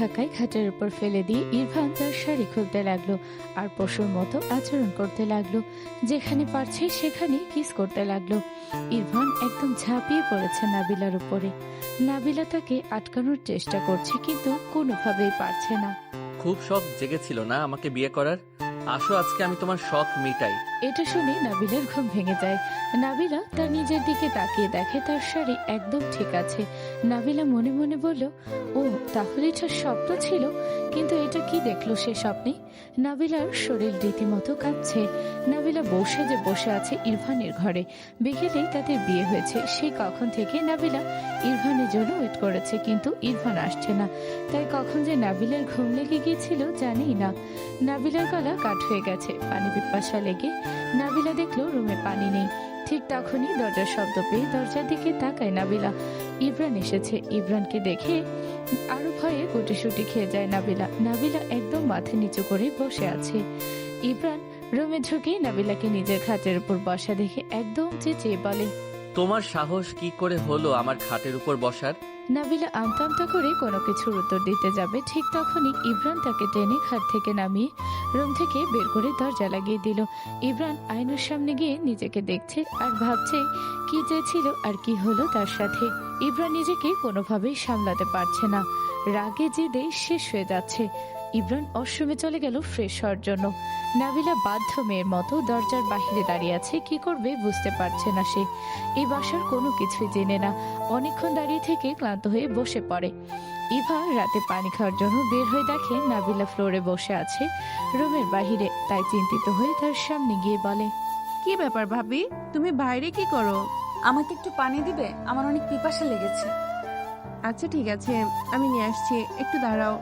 ধাক্কায় খাটের উপর ফেলে দিয়ে ইরফান তার শাড়ি খুলতে লাগলো আর পশুর মতো আচরণ করতে লাগলো। যেখানে পারছে সেখানে কিস করতে লাগলো। ইরফান একদম ঝাঁপিয়ে পড়েছে নাবিলার উপরে। নাবিলা তাকে আটকানোর চেষ্টা করছে কিন্তু কোনোভাবেই পারছে না। খুব শখ জেগেছিল না আমাকে বিয়ে করার? আসো আজকে আমি তোমার শখ মিটাই। এটা শুনে নাবিলার ঘুম ভেঙে যায়। নাবিলা তার নিজের দিকে তাকিয়ে দেখে তার শাড়ি একদম ঠিক আছে। নাবিলা মনে মনে বলল, ও তাহলে এটা স্বপ্ন ছিল। কিন্তু এটা কি দেখলো সে স্বপ্নে? নাবিলার শরীর রীতিমতো কাঁপছে। নাবিলা বসে আছে ইরফানের ঘরে। বিকেলেই তাদের বিয়ে হয়েছে। সেই কখন থেকে নাবিলা ইরফানের জন্য ওয়েট করেছে, কিন্তু ইরফান আসছে না। তাই কখন যে নাবিলার ঘুম লেগে গিয়েছিল জানেই না। নাবিলার গলা কাঠ হয়ে গেছে, পানি পিপাসা লেগে নাবিলা দেখলো রুমে পানি নেই। ঠিক তখনই দরজার শব্দ পেয়ে দরজার দিকে তাকায় নাবিলা। ইমরান এসেছে। ইমরানকে দেখে আরো ভয়ে গুটিসুটি খেয়ে যায় নাবিলা। নাবিলা একদম মাথা নিচু করে বসে আছে। ইমরান রুমে ঢুকে নাবিলাকে নিজের খাটের উপর বসা দেখে একদম চেঁচিয়ে বলে, তোমার সাহস কি করে হলো আমার খাটের উপর বসার? নাবিলা আমতা আমতা করে কোনো কিছুর উত্তর দিতে যাবে, ঠিক তখনই ইমরান তাকে টেনে খাট থেকে নামিয়ে রুম থেকে বের করে দরজা লাগিয়ে দিল। ইমরান আয়নার সামনে গিয়ে নিজেকে দেখছে আর ভাবছে কি চেয়েছিল আর কি হলো তার সাথে। ইমরান নিজেকে কোনোভাবেই সামলাতে পারছে না। রাগে জেদে শেষ হয়ে যাচ্ছে। ইমরান ওয়াশরুমে চলে গেল ফ্রেশ হওয়ার জন্য। নাবিলা বাধ্য মেয়ের মতো দরজার বাহিরে দাঁড়িয়ে আছে। কি করবে বুঝতে পারছে না সে। এই বাসার কোনো কিছুই জেনে না। অনেকক্ষণ দাঁড়িয়ে থেকে ক্লান্ত হয়ে বসে পড়ে। ইভা রাতে পানি খাওয়ার জন্য বের হয়ে দেখে নাবিলা ফ্লোরে বসে আছে রুমের বাহিরে। তাই চিন্তিত হয়ে তার সামনে গিয়ে বলে, কি ব্যাপার ভাবি, তুমি বাইরে কি করো? আমাকে একটু পানি দিবে? আমার অনেক পিপাসা লেগেছে। আচ্ছা ঠিক আছে, আমি নিয়ে আসছি, একটু দাঁড়াও।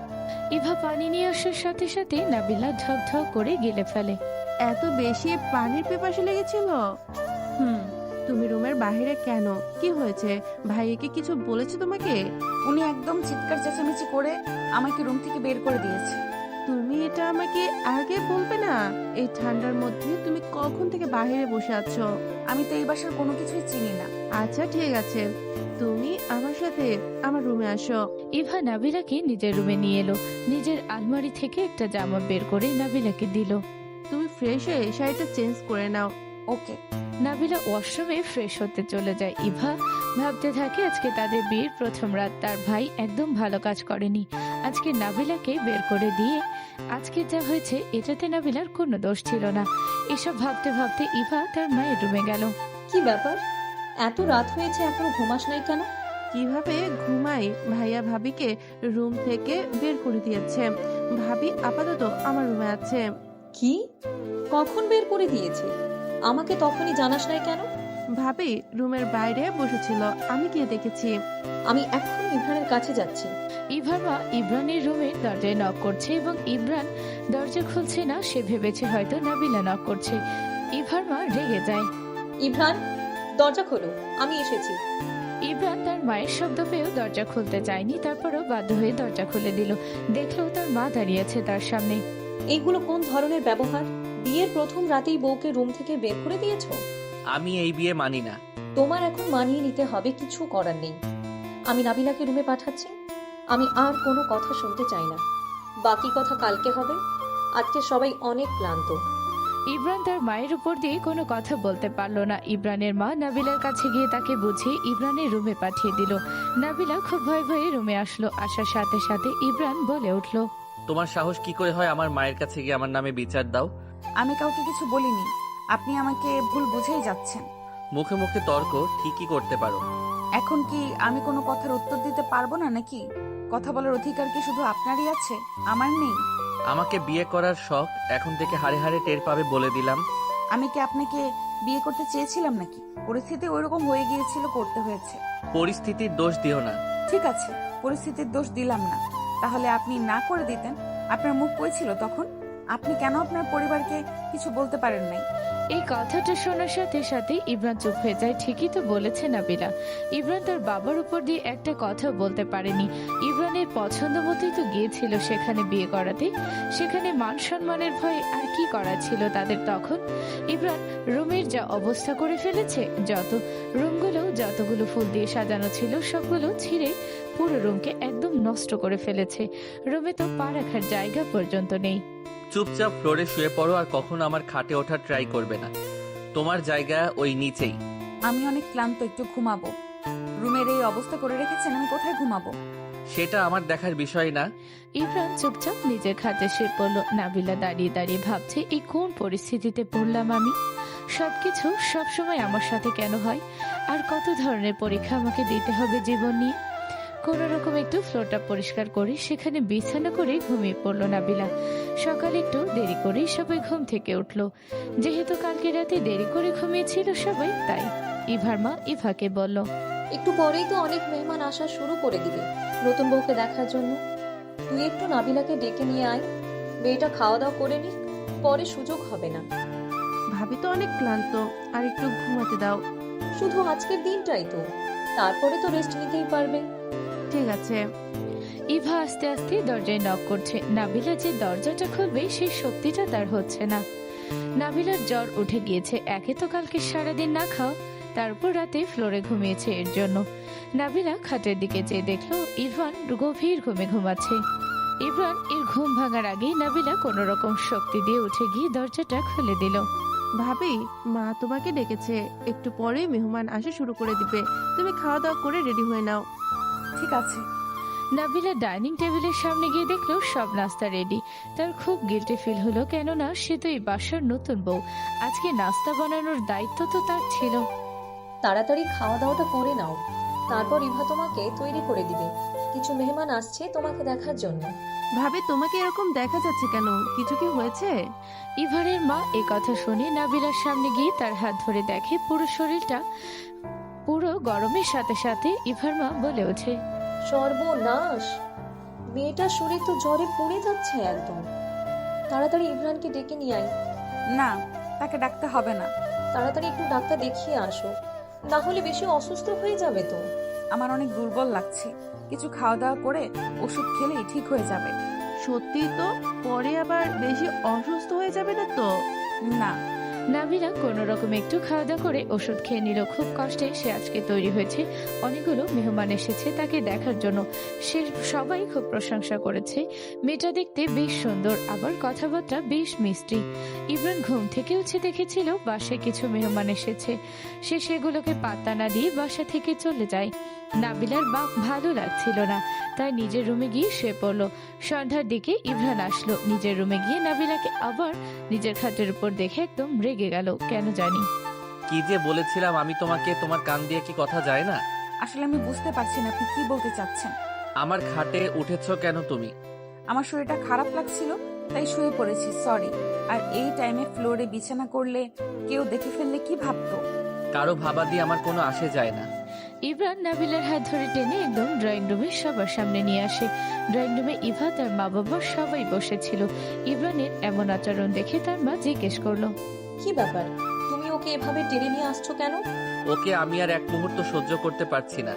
ইভা পানি নিয়ে আসার সাথে সাথে নাবিলা ঢক ঢক করে গিলে ফেলে। এত বেশি পানির পিপাসা লেগেছিল? তুমি রুমের বাইরে কেন? কি হয়েছে? ভাইয়াকে কিছু বলেছে তোমাকে? উনি একদম চিৎকার চেঁচামেচি করে আমাকে রুম থেকে বের করে দিয়েছে। তুমি এটা আমাকে আগে বলবে না? এই ঠান্ডার মধ্যে তুমি কখন থেকে বাইরে বসে আছো? আমি তো এই বাসার কোনো কিছুই চিনি না। আচ্ছা ঠিক আছে, তুমি আমার সাথে আমার রুমে আসো। ইভা নাবিলাকে নিজের রুমে নিয়ে এলো। নিজের আলমারি থেকে একটা জামা বের করে নাবিলাকে দিল। তুমি ফ্রেশ হয়ে শাড়িটা চেঞ্জ করে নাও। ওকে। নাবিলা ওয়াশরুমে ফ্রেশ হতে চলে যায়। ইভা ভাবতে থাকে আজকে তাদের বিয়ের প্রথম রাত। তার ভাই একদম ভালো কাজ করেনি। আজকে নাবিলাকে বের করে দিয়ে আজকে যা হয়েছে এটাতে নাবিলার কোনো দোষ ছিল না। এসব ভাবতে ভাবতে ইভা তার মায়ের রুমে গেল। কি ব্যাপার, এত রাত হয়েছে এখনো ঘুমাস নাই কেন? কিভাবে ঘুমাই? ভাইয়া ভাবিকে রুম থেকে বের করে দিয়েছে। ভাবি আপাতত আমার রুমে আছে। কি? কখন বের করে দিয়েছে? আমাকে তখনই জানাস নাই কেন? ভাবি রুমের বাইরে বসেছিল, আমি গিয়ে দেখেছি। আমি এখন ইমরানের কাছে যাচ্ছি। ইভার মা ইমরানের রুমের দরজায় নক করছে এবং ইমরান দরজা খুলছে না। সে ভেবেছে হয়তো নাবিলা নক করছে। ইভার মা রেগে যায়। ইমরান, দরজা খোলো, আমি এসেছি। ইমরান তার মায়ের শব্দ পেয়েও দরজা খুলতে চায়নি। তারপরও বাধ্য হয়ে দরজা খুলে দিল। দেখলো তার মা দাঁড়িয়ে আছে তার সামনে। এইগুলো কোন ধরনের ব্যবহার? বিয়ের প্রথম রাতেই বউকে রুম থেকে বের করে দিয়েছো? আমি এই বিয়ে মানি না। তোমার এখন মানিয়ে নিতে হবে, কিছু করার নেই। আমি নাবিলাকে রুমে পাঠাচ্ছি। আমি আর কোনো কথা শুনতে চাই না। বাকি কথা কালকে হবে। আজকে সবাই অনেক ক্লান্ত। ইমরান তার মায়ের উপর দিয়ে কোনো কথা বলতে পারলো না। ইমরানের মা নাবিলার কাছে গিয়ে তাকে বুঝিয়ে ইমরানের রুমে পাঠিয়ে দিল। নাবিলা খুব ভয়ে ভয়ে রুমে আসলো। আসার সাথে সাথে ইমরান বলে উঠল, তোমার সাহস কি করে হয় আমার মায়ের কাছে গিয়ে আমার নামে বিচার দাও? আমি কাউকে কিছু বলিনি। আপনি আমাকে ভুল বুঝেই যাচ্ছেন। মুখে মুখে তর্ক ঠিকই করতে পারো। এখন কি আমি কোনো কথার উত্তর দিতে পারবো না নাকি? কথা বলার অধিকার কি শুধু আপনারই আছে, আমার নেই? আমাকে বিয়ে করার শখ এখন থেকে হাড়ে হাড়ে টের পাবে বলে দিলাম। আমি কি আপনাকে বিয়ে করতে চেয়েছিলাম নাকি? পরিস্থিতি ওইরকম হয়ে গিয়েছিল, করতে হয়েছে। পরিস্থিতির দোষ দিও না। ঠিক আছে, পরিস্থিতির দোষ দিলাম না। তাহলে আপনি না করে দিতেন। আপনার মুখ কই ছিল তখন? আপনি কেন আপনার পরিবারকে কিছু বলতে পারেন নাই? এই কথাটা শোনার সাথে সাথে ইমরান চুপ হয়ে যায়। ঠিকই তো বলেছে নাবিলা, ইমরান তার বাবার উপর দিয়ে একটা কথা বলতে পারেনি। ইমরানের পছন্দ মতোই তো গিয়েছিল সেখানে বিয়ে করাতে, সেখানে মান সম্মানের ভয়ে আর কি করা ছিল তাদের তখন। ইমরান রুমের যা অবস্থা করে ফেলেছে, যতগুলো ফুল দিয়ে সাজানো ছিল সবগুলো ছিঁড়ে পুরো রুমকে একদম নষ্ট করে ফেলেছে। রুমে তো পা রাখার জায়গা পর্যন্ত নেই। চুপচাপ ফ্লোরে শুয়ে পড়ো আর কখনো আমার খাটে ওঠার ট্রাই করবে না। তোমার জায়গা ওই নিচেই। আমি অনেক ক্লান্ত, একটু ঘুমাবো। রুমের এই অবস্থা করে রেখেছেন, আমি কোথায় ঘুমাবো? সেটা আমার দেখার বিষয় না। ইমরান চুপচাপ নিজের খাটে শুয়ে পড়ল। নাবিলা দাঁড়িয়ে দাঁড়িয়ে ভাবছে, এই কোন পরিস্থিতিতে পড়লাম আমি? সবকিছু সবসময় আমার সাথে কেন হয়? আর কত ধরনের পরীক্ষা আমাকে দিতে হবে জীবন নিয়ে? কোন রকম একটু ফ্লোরটা পরিষ্কার করে সেখানে বিছানা করে ঘুমিয়ে পড়লো নাবিলা। সকালে একটু দেরি করেই সবাই ঘুম থেকে উঠলো। যেহেতু কালকে রাতে দেরি করে ঘুমিয়েছিল সবাই, তাই ইভার মা ইভাকে বলল, একটু পরেই তো অনেক মেহমান আসা শুরু করে দিবে নতুন বউকে দেখার জন্য। তুই একটু নাবিলাকে ডেকে নিয়ে আয়, মেয়েটা খাওয়া দাওয়া করে নিক, পরে সুযোগ হবে না। ভাবি তো অনেক ক্লান্ত, আর একটু ঘুমাতে দাও। শুধু আজকের দিনটাই তো, তারপরে তো রেস্ট নিতেই পারবে। ঠিক আছে। ইভা আস্তে আস্তে দরজায় নক করছে। নাবিলা যে দরজাটা খুলবে সেই শক্তিটা তার হচ্ছে না। নাবিলার জ্বর উঠে গিয়েছে, একে তো কালকে সারাদিন না খাওয়া, তারপর রাতে ফ্লোরে ঘুমিয়েছে। এর জন্য নাবিলা খাটের দিকে চেয়ে দেখলো ইরফান গভীর ঘুমে ঘুমাচ্ছে। ইরফান এর ঘুম ভাঙার আগেই নাবিলা কোন রকম শক্তি দিয়ে উঠে গিয়ে দরজাটা খুলে দিল। ভাবি, মা তোমাকে ডেকেছে, একটু পরেই মেহমান আসা শুরু করে দিবে। তুমি খাওয়া দাওয়া করে রেডি হয়ে নাও। ঠিক আছে। নাবিলা ডাইনিং টেবিলের সামনে গিয়ে দেখলো সব নাস্তা রেডি। তার খুব গিল্টি ফিল হলো, কেননা সে তো এই বাসার নতুন বউ, আজকে নাস্তা বানানোর দায়িত্ব তো তার ছিল। তাড়াতাড়ি খাওয়া দাওয়াটা করে নাও, তারপর ইভা তোমাকে তৈরি করে দিবে। কিছু মেহমান আসছে তোমাকে দেখার জন্য। ভাবি, তোমাকে এরকম দেখা যাচ্ছে কেন? কিছু কি হয়েছে? ইভারের মা এ কথা শুনে নাবিলার সামনে গিয়ে তার হাত ধরে দেখে পুরো শরীরটা পুরো গরমের সাথে সাথে ইভার মা বলে ওঠে, সর্বনাশ, মেয়েটার শরীর তো জ্বরে পুড়ে যাচ্ছে একদম। তাড়াতাড়ি ইমরানকে ডেকে নিয়ে আয়। না, তাকে ডাকতে হবে না। তাড়াতাড়ি একটু ডাক্তার দেখিয়ে আসো, না হলে বেশি অসুস্থ হয়ে যাবে তো। আমার অনেক দুর্বল লাগছে, কিছু খাওয়া দাওয়া করে ওষুধ খেলেই ঠিক হয়ে যাবে। সত্যি তো? পরে আবার বেশি অসুস্থ হয়ে যাবে না তো? না। নাবিলা কোন রকম একটু খাওয়া দাওয়া করে ওষুধ খেয়ে নিল। খুব কষ্টে সে আজকে তৈরি হয়েছে, অনেকগুলো মেহমান এসেছে তাকে দেখার জন্য। সে সবাই খুব প্রশংসা করেছে, মেয়েটা দেখতে বেশ সুন্দর, আবার কথাবার্তা বেশ মিষ্টি। ইমরান ঘুম থেকে উঠে দেখেছিল বাসায় কিছু মেহমান এসেছে, সে সেগুলোকে পাত্তা না দিয়ে বাসা থেকে চলে যায়। নাবিলার ভালো লাগছিল না, তাই নিজের রুমে গিয়ে শুয়ে পড়লো। সন্ধ্যার দিকে ইমরান আসলো, নিজের রুমে গিয়ে নাবিলাকে আবার নিজের খাটের উপর দেখে একদম রেগে গেল, কেন জানি। কি যে বলেছিলাম আমি তোমাকে, তোমার কান দিয়ে কি কথা যায় না? আসলে আমি বুঝতে পারছি না আপনি কি বলতে চাচ্ছেন। আমার খাটে উঠেছো কেন তুমি? আমার শরীরটা খারাপ লাগছিল, তাই শুয়ে পড়েছি, সরি। আর এই টাইমে ফ্লোরে বিছানা করলে কেউ দেখে ফেললে কি ভাবতো? কারো ভাবা দিয়ে আমার কোনো আসে যায় না। ইমরান নাবিলার হাত ধরে টেনে একদম ড্রয়িং রুমে সবার সামনে নিয়ে আসে। ড্রয়িং রুমে ইভা, তার মা বাবা সবাই বসেছিল। ইমরানের এমন আচরণ দেখে তার মা জিজ্ঞেস করলো, কি ব্যাপার, তুমি ওকে এভাবে টেনে নিয়ে আসছো কেন? ওকে আমি আর এক মুহূর্ত সহ্য করতে পারছি না,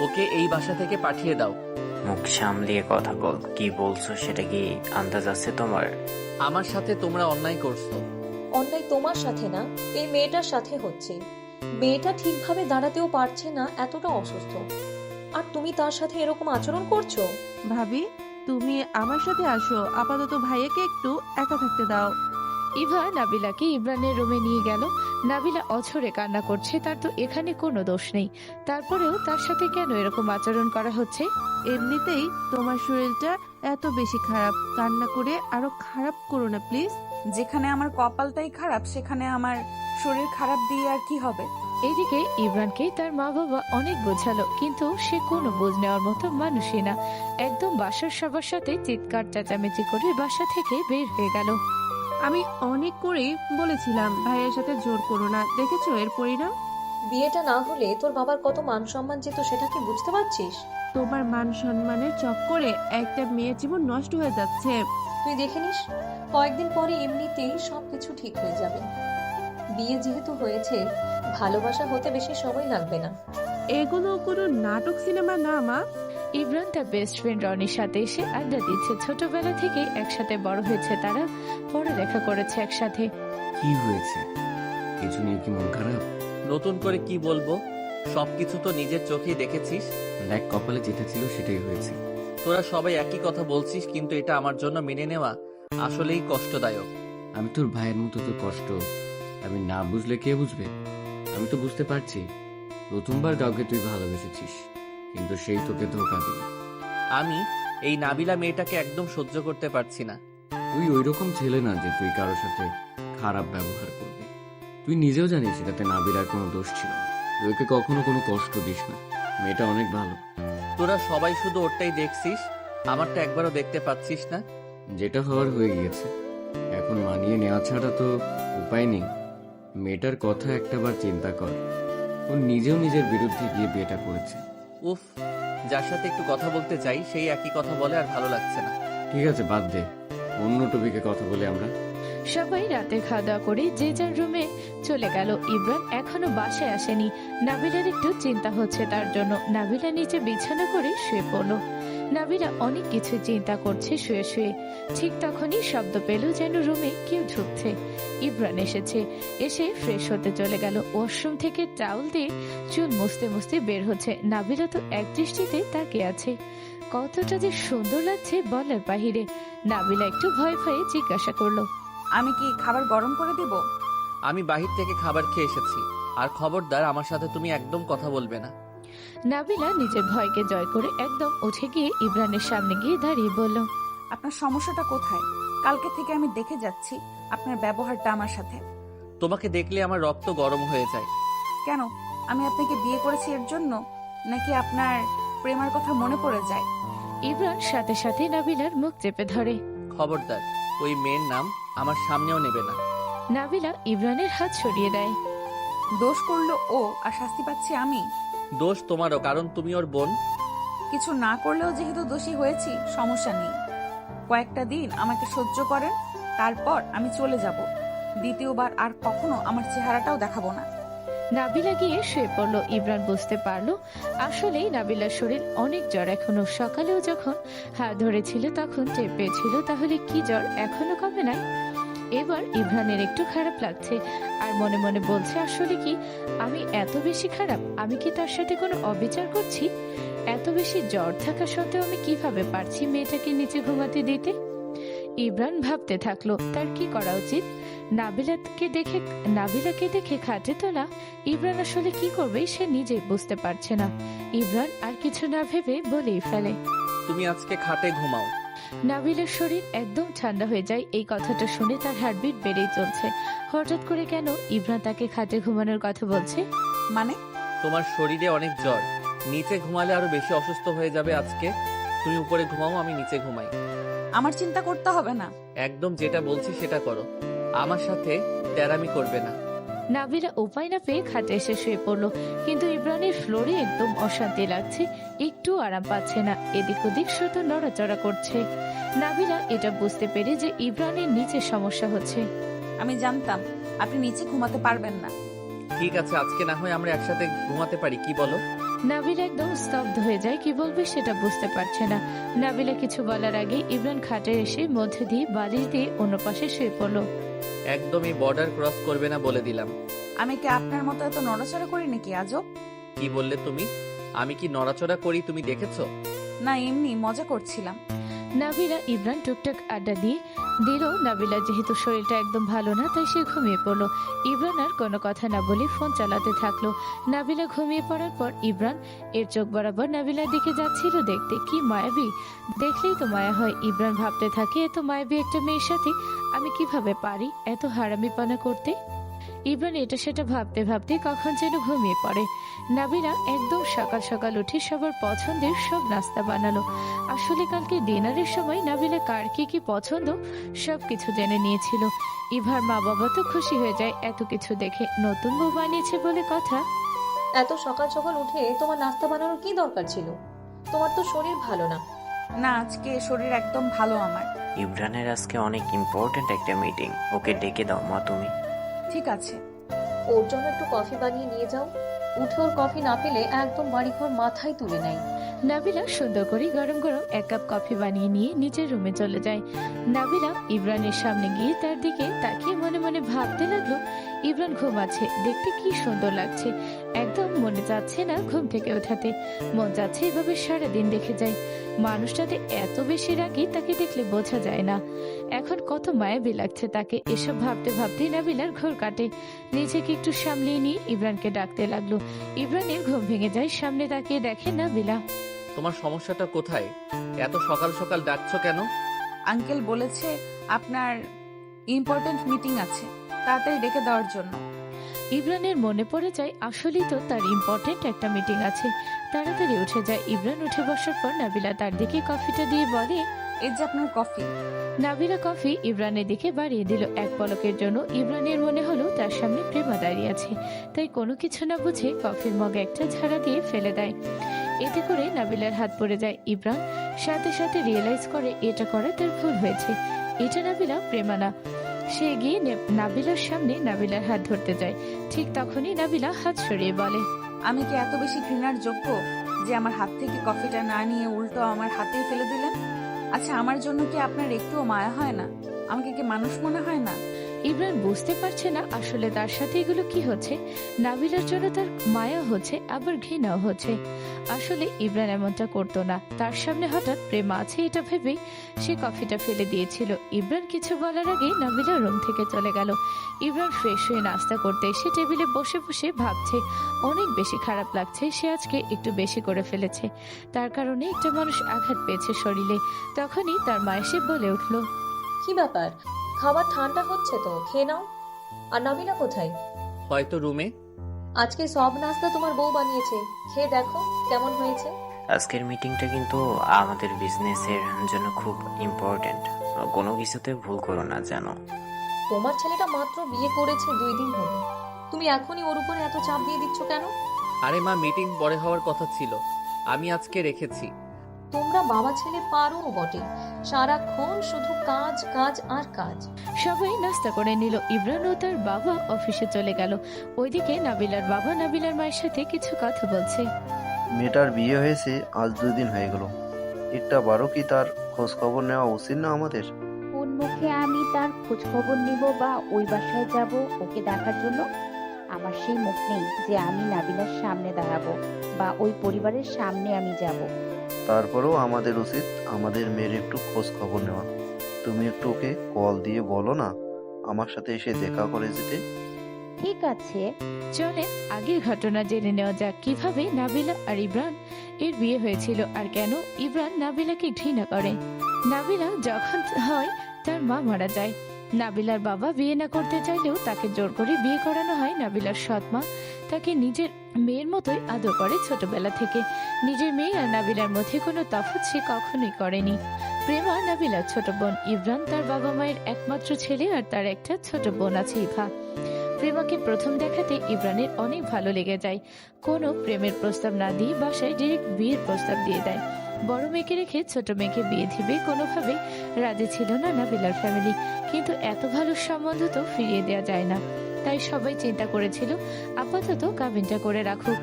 ওকে এই বাসা থেকে পাঠিয়ে দাও। মুখ সামলিয়ে কথা বল, কি বলছো সেটা কি আন্দাজ আছে তোমার? আমার সাথে তোমরা অন্যায় করছো। অন্যায় তোমার সাথে না, এই মেয়েটার সাথে হচ্ছে। মেয়েটা ঠিকভাবে দাঁড়াতেও পারছে না, এতটা অসুস্থ, আর তুমি তার সাথে এরকম আচরণ করছো। ভাবি, তুমি আমার সাথে আসো, আপাতত ভাইয়াকে একটু একা থাকতে দাও। ইভা নাবিলাকে ইমরানের রুমে নিয়ে গেল। নাবিলা অঝরে কান্না করছে, তার তো এখানে কোনো দোষ নেই, তারপরেও তার সাথে কেন এরকম আচরণ করা হচ্ছে? এমনিতেই তোমার শরীরটা এত বেশি খারাপ, কান্না করে আরো খারাপ করো না প্লিজ। যেখানে আমার কপালটাই খারাপ, সেখানে আমার শরীর খারাপ দিয়ে আর কি হবে? এদিকে ইমরানকে তার মা বাবা অনেক বোঝালো, কিন্তু সে কোনো বোঝ নেওয়ার মতো মানুষই না। একদম বাসার সবার সাথে চিৎকার চেঁচামেচি করে বাসা থেকে বের হয়ে গেল। আমি অনেক করেই বলেছিলাম ভাইয়ের সাথে জোর করো না, দেখেছো এর পরিণাম? বিয়েটা না হলে তোর বাবার কত মান সম্মান যেত, সেটা কি বুঝতে পারছিস? তোমার মান সম্মানের চক্করে একটা মেয়ের জীবন নষ্ট হয়ে যাচ্ছে। তুই দেখে নিস, কয়েকদিন পরে এমনিতেই সবকিছু ঠিক হয়ে যাবে। বিয়ে যেহেতু হয়েছে, ভালোবাসা হতে বেশি সময় লাগবে না। এগুলো কোনো নাটক সিনেমা না মা। ইমরান তার বেস্ট ফ্রেন্ড রনির সাথে এসে আড্ডা দিচ্ছে। ছোটবেলা থেকে একসাথে বড় হয়েছে তারা, পড়ালেখা করেছে একসাথে। কি হয়েছে? কিছু নিয়ে কি মন খারাপ? নতুন করে কি বলবো, সবকিছু তো নিজের চোখেই দেখেছিস। দেখ, কপালে যেটা ছিল সেটাই হয়েছে। তোরা সবাই একই কথা বলছিস, কিন্তু এটা আমার জন্য মেনে নেওয়া আসলেই কষ্টদায়ক। আমি তোর ভাইয়ের মতো তোর কষ্ট আমি না বুঝলে কে বুঝবে? আমি তো বুঝতে পারছি প্রথমবার কাউকে তুই ভালোবেসেছিস, কিন্তু সেই তোকে ধোকা দিল। আমি এই নাবিলা মেয়েটাকে একদম সহ্য করতে পারছি না। তুই ওইরকম ছেলে না যে তুই কারোর সাথে খারাপ ব্যবহার করবি। তুই নিজেও জানিস এটাতে নাবিলার কোনো দোষ ছিল না। তুই ওকে কখনো কোনো কষ্ট দিস না। মেয়েটা অনেক ভালো। তোরা সবাই শুধু ওরটাই দেখছিস, আমারটা একবারও দেখতে পাচ্ছিস না। যেটা হওয়ার হয়ে গিয়েছে, এখন মানিয়ে নেওয়া ছাড়া তো উপায় নেই। মেয়েটার কথা একটাবার চিন্তা কর, ও নিজেও নিজের বিরুদ্ধে গিয়ে বিয়েটা করেছে। উফ, যার সাথে একটু কথা বলতে চাই সেই একই কথা বলে, আর ভালো লাগছে না। ঠিক আছে, বাদ দে, অন্য টপিকে কথা বলি আমরা। সবাই রাতে খাওয়া দাওয়া করে যে যার রুমে চলে গেল। ইমরান এখনো বাসায় আসেনি। নাবিলার একটু চিন্তা হচ্ছে তার জন্য। নাবিলা নিচে বিছানা করে শুয়ে পড়ল। নাবিলা অনেক কিছু চিন্তা করছে শুয়ে শুয়ে। ঠিক তখনই শব্দ পেল যেন রুমে কেউ ঢুকছে। ইমরান এসেছে, এসে ফ্রেশ হতে চলে গেল। ওয়াশরুম থেকে টাওয়াল দিয়ে চুল মুছতে মুছতে বের হচ্ছে। নাবিলা তো এক দৃষ্টিতে তাকিয়ে আছে। কতটা যে সুন্দর লাগছে বলার বাহিরে। নাবিলা একটু ভয় ভয়ে জিজ্ঞাসা করলো, আমি কি খাবার গরম করে দিব? আমি বাহির থেকে খাবার খেয়ে এসেছি, আর খবরদার আমার সাথে তুমি একদম কথা বলবে না। নাবিলা নিজের ভয়কে জয় করে একদম উঠে গিয়ে ইমরানের সামনে গিয়ে দাঁড়িয়ে বলল, আপনার সমস্যাটা কোথায়? কালকে থেকে আমি দেখে যাচ্ছি আপনার ব্যবহারটা আমার সাথে। তোমাকে দেখলে আমার রক্ত গরম হয়ে যায়। কেন? আমি আপনাকে বিয়ে করেছি এর জন্য, নাকি আপনার প্রেমের কথা মনে পড়ে যায়? ইমরান সাথে সাথে নাবিলার মুখ চেপে ধরে। খবরদার ওই মেয়ের নাম আমার সামনেও নেবে না। নাবিলা ইমরানের হাত সরিয়ে দেয়। দোষ করলো ও, আর শাস্তি পাচ্ছি আমি? দোষ তোমারও, কারণ তুমি ওর বোন। কিছু না করলেও যেহেতু দোষী হয়েছি, সমস্যা নেই। কয়েকটা দিন আমাকে সহ্য করেন, তারপর আমি চলে যাব। দ্বিতীয়বার আর কখনো আমার চেহারাটাও দেখাবো না। নাবিলা গিয়ে শুয়ে পড়ল। ইমরান বুঝতে পারলো আসলেই নাবিলার শরীর অনেক জ্বর এখনো। সকালেও যখন হাত ধরেছিল তখন টের পেয়েছিল, তাহলে কি জ্বর এখনো কমে নাই? এবার ইমরানের একটু খারাপ লাগছে, আর মনে মনে বলছে, আসলে কি আমি এত বেশি খারাপ? আমি কি তার সাথে কোনো অবিচার করছি? এত বেশি জ্বর থাকা সত্ত্বেও আমি কিভাবে পারছি মেয়েটাকে নিচে ঘুমাতে দিতে? ইমরান ভাবতে থাকলো তার কি করা উচিত। নাবিলাকে দেখে খাটে তোলা ইমরান আসলে কি করবে সে নিজেই বুঝতে পারছে না। ইমরান আর কিছু না ভেবে বলেই ফেলে, তুমি আজকে খাটে ঘুমাও। নাবিলার শরীর একদম ঠান্ডা হয়ে যায়। এই কথাটা শুনে তার হার্টবিট বেড়েই চলছে। হঠাৎ করে কেন ইমরান তাকে খাটে ঘুমানোর কথা বলছে? মানে? তোমার শরীরে অনেক জ্বর, নিচে ঘুমালে আরো বেশি অসুস্থ হয়ে যাবে আজকে। তুমি উপরে ঘুমাও, আমি নিচে ঘুমাই। আমার চিন্তা করতে হবে না। একদম যেটা বলছি সেটা করো, আমার সাথে তেরামি করবে না। নাবিলা উপায় না পেয়ে খাটে এসে শুয়ে পড়লো, কিন্তু ইমরানের ফ্লোরে একদম অশান্তি লাগছে। একটু আরাম পাচ্ছে না, এদিক ওদিক শুধু নড়াচড়া করছে। নাবিলা এটা বুঝতে পেরে যে ইমরানের নিচে সমস্যা হচ্ছে। আমি জানতাম আপনি নিচে ঘুমাতে পারবেন না। ঠিক আছে, আজকে না হয় আমরা একসাথে ঘুমাতে পারি, কি বলো? নাবিলা একদম স্তব্ধ হয়ে যায়, কি বলবে সেটা বুঝতে পারছে না। নাবিলা কিছু বলার আগে ইমরান খাটে এসে মধ্যে দিয়ে বালিশ দিয়ে অন্য পাশে শুয়ে পড়লো। একদম এই বর্ডার ক্রস করবে না বলে দিলাম। আমি কি আপনার মতো এত নড়াচড়া করি নাকি আজব? কি বললে তুমি? আমি কি নড়াচড়া করি তুমি দেখেছো? না, এমনি মজা করছিলাম। নাবিলা ইমরান টুকটাক আড্ডা দিয়ে দিল। নাবিলা যেহেতু শরীরটা একদম ভালো না, তাই সে ঘুমিয়ে পড়লো। ইমরান আর কোনো কথা না বলে ফোন চালাতে থাকলো। নাবিলা ঘুমিয়ে পড়ার পর ইমরান এর চোখ বরাবর নাবিলার দিকে যাচ্ছিল। দেখতে কি মায়াবী, দেখলেই তো মায়া হয়। ইমরান ভাবতে থাকে, এত মায়াবী একটা মেয়ের সাথে আমি কিভাবে পারি এত হারামিপনা করতে। ইমরান এটা সেটা ভাবতে ভাবতে কখন যেন ঘুমিয়ে পড়ে। নাবিলা একদম সকাল সকাল উঠে সবার পছন্দের সব নাস্তা বানালো। আসলে কালকে ডিনারের সময় নাবিলা কার কি কি পছন্দ সবকিছু জেনে নিয়েছিল। ইভার মা বাবা তো খুশি হয়ে যায় এত কিছু দেখে, নতুন বউ বানিয়েছে বলে কথা। এত সকাল সকাল উঠে তোমার নাস্তা বানানোর কি দরকার ছিল? তোমার তো শরীর ভালো না। না, আজকে শরীর একদম ভালো আমার। ইমরানের আজকে অনেক ইম্পর্ট্যান্ট একটা মিটিং, ওকে ডেকে দাও মা তুমি। ঠিক আছে, ওর জন্য একটু কফি বানিয়ে নিয়ে যাও। উঠে ওর কফি না পেলে একদম বাড়িঘর মাথায় তুলে নেয়। নাবিলা সুন্দর করে গরম গরম এক কাপ কফি বানিয়ে নিয়ে নিজের রুমে চলে যায়। নাবিলা ইমরানের সামনে গিয়ে তার দিকে তাকিয়ে মনে মনে ভাবতে লাগলো, ইমরান ঘুমাচ্ছে, দেখতে কি সুন্দর লাগছে। একদম মনে যাচ্ছে না ঘুম থেকে ওঠাতে, মন যাচ্ছে এভাবে সারাদিন দেখে যায়। মানুষটাতে এত বেশি রাগি, তাকে দেখলে বোঝা যায় না। এখন কত মায়াবী লাগছে তাকে। এসব ভাবতে ভাবতে নাবিলার ঘোর কাটে। নিজেকে একটু সামলিয়ে নিয়ে ইমরানকে ডাকতে লাগলো। ইমরানের ঘুম ভেঙে যায়, সামনে তাকিয়ে দেখে নাবিলা। তোমার সমস্যাটা কোথায়? এত সকাল সকাল ডাকছো কেন? আঙ্কেল বলেছে আপনার ইম্পর্ট্যান্ট মিটিং আছে, তাড়াতাড়ি ডেকে দেওয়ার জন্য। ইমরানের মনে পড়ে যায় আসলেই তো তার ইম্পর্টেন্ট একটা মিটিং আছে। তাড়াতাড়ি উঠে যায়। ইমরান উঠে বসার পর নাবিলা তার দিকে কফিটা দিয়ে বলে, এই যে আপনার কফি। নাবিলা কফি ইমরানের দিকে বাড়িয়ে দিল। এক পলকের জন্য ইমরানের মনে হলো তার সামনে প্রেমা দাঁড়িয়ে আছে, তাই কোনো কিছু না বুঝে কফির মগে একটা ঝাড়া দিয়ে ফেলে দেয়। এতে করে নাবিলার হাত পড়ে যায়। ইমরান সাথে সাথে রিয়েলাইজ করে এটা করা তার ভুল হয়েছে। এটা নাবিলা, প্রেমা না। সে গিয়ে নাবিলার সামনে নাবিলার হাত ধরতে যায়। ঠিক তখনই নাবিলা হাত সরিয়ে বলে, আমি কি এত বেশি ঘৃণার যোগ্য যে আমার হাত থেকে কফিটা না নিয়ে উল্টো আমার হাতেই ফেলে দিলেন? আচ্ছা, আমার জন্য কি আপনার একটুও মায়া হয় না? আমাকে কি মানুষ মনে হয় না? ইমরান বুঝতে পারছে না আসলে তার সাথে এগুলো কি হচ্ছে। নাবিলার জন্য তার মায়া হচ্ছে, আবার ঘৃণাও হচ্ছে। আসলে ইমরান এমনটা করতো না। তার সামনে হঠাৎ প্রেমা আছে এটা ভেবেই সে কফিটা ফেলে দিয়েছিল। ইমরান কিছু বলার আগে নাবিলা রুম থেকে চলে গেল। ইমরান ফ্রেশ হয়ে নাস্তা করতে এসে টেবিলে বসে বসে ভাবছে অনেক বেশি খারাপ লাগছে। সে আজকে একটু বেশি করে ফেলেছে, তার কারণে একটা মানুষ আঘাত পেয়েছে শরীরে। তখনই তার মা এসে বলে উঠলো, কি ব্যাপার? খাবার ঠান্ডা হচ্ছে তো, খেয়ে নাও। আর নাবিলা কোথায়? হয়তো রুমে। আজকে সব নাস্তা তোমার বউ বানিয়েছে, খেয়ে দেখো কেমন হয়েছে। আজকের মিটিংটা কিন্তু আমাদের বিজনেসের জন্য খুব ইম্পর্ট্যান্ট। কোনো কিছুতে ভুল করো না জানো। তোমার ছেলেটা মাত্র বিয়ে করেছে 2 দিন হলো, তুমি এখনই ওর উপরে এত চাপ দিয়ে দিচ্ছ কেন? আরে মা, মিটিং পরে হওয়ার কথা ছিল, আমি আজকে রেখেছি। তোমরা বাবা ছেলে পারো বটে, সারাক্ষণ শুধু কাজ কাজ আর কাজ। সবাই নাস্তা করে নিল। ইমরান ও তার বাবা অফিসে চলে গেল। ওইদিকে নাবিলার বাবা নাবিলার মায়ের সাথে কিছু কথা বলছে। মেয়েটার বিয়ে হয়েছে আজ 2 দিন হয়ে গেল, একটা বারো কি তার খোঁজ খবর নেওয়া উচিত না আমাদের? কোন মুখে আমি তার খোঁজ খবর নিব বা ওই বাসায় যাব ওকে দেখার জন্য? আমার সেই মুখ নেই যে আমি নাবিলার সামনে দাঁড়াবো বা ওই পরিবারের সামনে আমি যাব। তারপরেও আমাদের উচিত আমাদের মেয়ের একটু খোঁজ খবর নেওয়া। তুমি একটু ওকে কল দিয়ে বলো না আমার সাথে এসে দেখা করে যেতে। ঠিক আছে। চলে আগের ঘটনা জেনে নেওয়া যাক, কিভাবে নাবিলা আর ইমরান এর বিয়ে হয়েছিল আর কেন ইমরান নাবিলাকে ঘৃণা করে। নাবিলা যখন হয় তার মা মারা যায়। নাবিলার বাবা বিয়ে না করতে চাইলেও তাকে জোর করে বিয়ে করানো হয়। নাবিলার সৎ মা তাকে নিজের মেয়ের মতোই আদর করে ছোটবেলা থেকে। নিজের মেয়ে আর নাবিলার মধ্যে কোনো তফাৎ সে কখনোই করেনি। প্রেমা নাবিলার ছোট বোন। ইমরান তার বাবা মায়ের একমাত্র ছেলে আর তার একটা ছোট বোন আছে ইভা। প্রেমাকে প্রথম দেখাতে ইমরানের অনেক ভালো লেগে যায়। কোনো প্রেমের প্রস্তাব না দিয়ে বাসায় ডিরেক্ট বিয়ের প্রস্তাব দিয়ে দেয়। বড় মেয়েকে রেখে ছোট মেয়েকে বিয়ে দিবে কোনোভাবে রাজি ছিল না নাবিলার ফ্যামিলি। কিন্তু এত ভালো সম্বন্ধ তো ফিরিয়ে দেওয়া যায় না, তাই সবাই চিন্তা করেছিল আপাতত কাবিনটা করে রাখুক।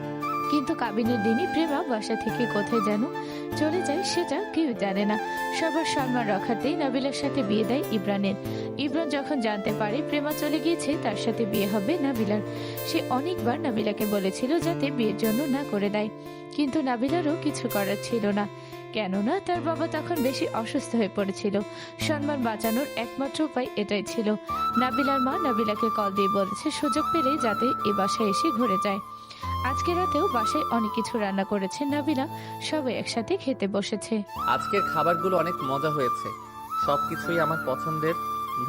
কিন্তু কাবিনের দিনই প্রেমা বাসা থেকে কোথায় যেন চলে যায়, সেটা কেউ জানে না। সবার সম্মান রক্ষাতেই নাবিলার সাথে বিয়ে দেয় ইমরানের। ইমরান যখন জানতে পারে প্রেমা চলে গিয়েছে, তার সাথে বিয়ে হবে নাবিলার, সে অনেকবার নাবিলাকে বলেছিল যাতে বিয়ের জন্য না করে দেয়, কিন্তু নাবিলারও কিছু করার ছিল না। কেননা তার বাবা তখন বেশি অসুস্থ হয়ে পড়েছিল। সম্মান বাঁচানোর একমাত্র উপায় এটাই ছিল। নাবিলার মা নাবিলাকে কল দিয়ে বলেছে সুযোগ পেলে যাতে এ বাসায় এসে ঘুরে যায়। আজকে রাতেও বাসায় অনেক কিছু রান্না করেছে নাবিলা, সবাই একসাথে খেতে বসেছে। আজকের খাবারগুলো অনেক মজা হয়েছে, সবকিছুই আমার পছন্দের।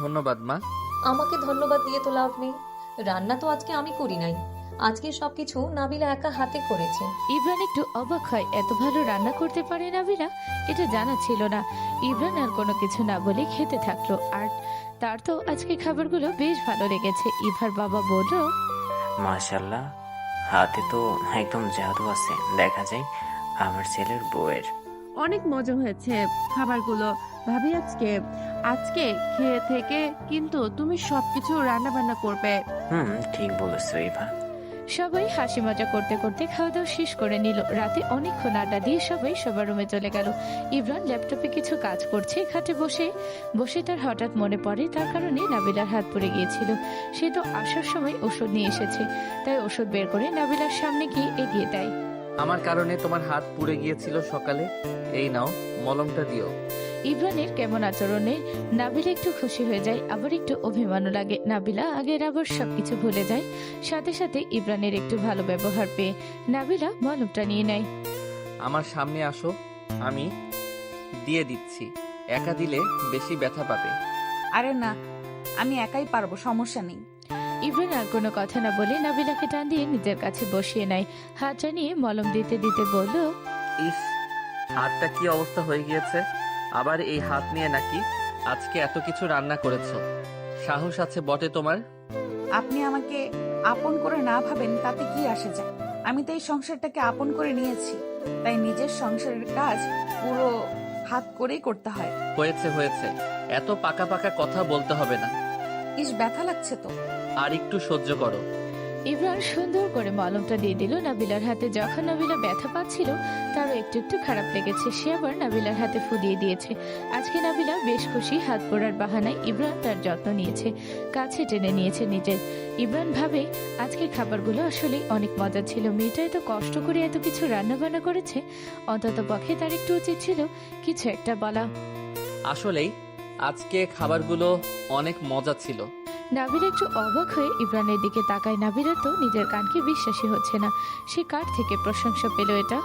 ধন্যবাদ মা। আমাকে ধন্যবাদ দিয়ে তো লাভ নেই, রান্না তো আজকে আমি করি নাই, আজকে সবকিছু নাবিলা একা হাতে করেছে। ইমরান একটু অবাক হয়, এত ভালো রান্না করতে পারে নাবিলা, এটা জানা ছিল না। ইমরান আর কোনো কিছু না বলে খেতে থাকলো। আর তার তো আজকে খাবারগুলো বেশ ভালো লেগেছে। ইভার বাবা বলল, মাশাল্লাহ, হাতে তো একদম জাদু আছে, দেখা যায় আমার ছেলের বউয়ের। অনেক মজা হয়েছে খাবারগুলো। ভাবি আজকে আজকে খেয়ে থেকে কিন্তু তুমি সবকিছু রান্না বান্না করবে। ঠিক বলেছো ইভা। সবাই হাসি মজা করতে করতে খাওয়া দাওয়া শেষ করে নিল। রাতে অনেকক্ষণ আড্ডা দিয়ে সবাই সবার রুমে চলে গেল। ইমরান ল্যাপটপে কিছু কাজ করছে। খাটে বসে বসে তার হঠাৎ মনে পড়ে তার কারণে নাবিলার হাত পড়ে গিয়েছিল। সে তো আসার সময় ওষুধ নিয়ে এসেছে, তাই ওষুধ বের করে নাবিলার সামনে গিয়ে এগিয়ে দেয়। আমার কারণে তোমার হাত পুড়ে গিয়েছিল সকালে, এই নাও মলমটা দিও। ইমরানের কেমন আচরণে নাবিলা একটু খুশি হয়ে যায়, আবার একটু অভিমানও লাগে। নাবিলা আগের আবার সবকিছু ভুলে যায়। সাথে সাথে ইমরানের একটু ভালো ব্যবহার পেয়ে নাবিলা মলমটা নিয়ে নেয়। আমার সামনে আসো, আমি দিয়ে দিচ্ছি। একা দিলে বেশি ব্যথা পাবে। আরে না, আমি একাই পারবো, সমস্যা নেই। ইমরান আর কোনো কথা না বলে নাবিলাকে টান দিয়ে নিজের কাছে বসিয়ে নেয়। হাত জানিয়ে মলম দিতে দিতে বলল, ইস, হাতটা কি অবস্থা হয়ে গিয়েছে। আবার এই হাত নিয়ে নাকি আজকে এত কিছু রান্না করেছো? সাহস আছে বটে তোমার। আপনি আমাকে আপন করে না ভাবেন তাতে কি আসে যায়? আমি তো এই সংসারটাকে আপন করে নিয়েছি, তাই নিজের সংসারের কাজ পুরো হাত করেই করতে হয়। হয়েছে হয়েছে, এত পাকা পাকা কথা বলতে হবে না। ইস, ব্যথা লাগছে তো। আর একটু সহ্য করো। ইমরান সুন্দর করে মলমটা দিয়ে দিল নাবিলার হাতে। যখন নাবিলা ব্যথা পাচ্ছিল তারও একটু একটু খারাপ লেগেছে। সে আবার নাবিলার হাতে ফু দিয়ে দিয়েছে। আজকে নাবিলা বেশ খুশি। হাত পোড়ার বাহানায় ইমরান তার যত্ন নিয়েছে, কাছে টেনে নিয়েছে নিজের। ইমরান ভাবে আজকের খাবারগুলো আসলে অনেক মজা ছিল। মেয়েটা এত কষ্ট করে এত কিছু রান্না বান্না করেছে, অন্তত পক্ষে তার একটু উচিত ছিল কিছু একটা বলা। আসলেই আজকে খাবারগুলো অনেক মজা ছিল। নাবিলা একটু অবাক হয়ে ইমরানের দিকে তাকায়। নাবিলা তো নিজের কানকে বিশ্বাসই হচ্ছে না। সে কার থেকে প্রশংসা পেল এটা?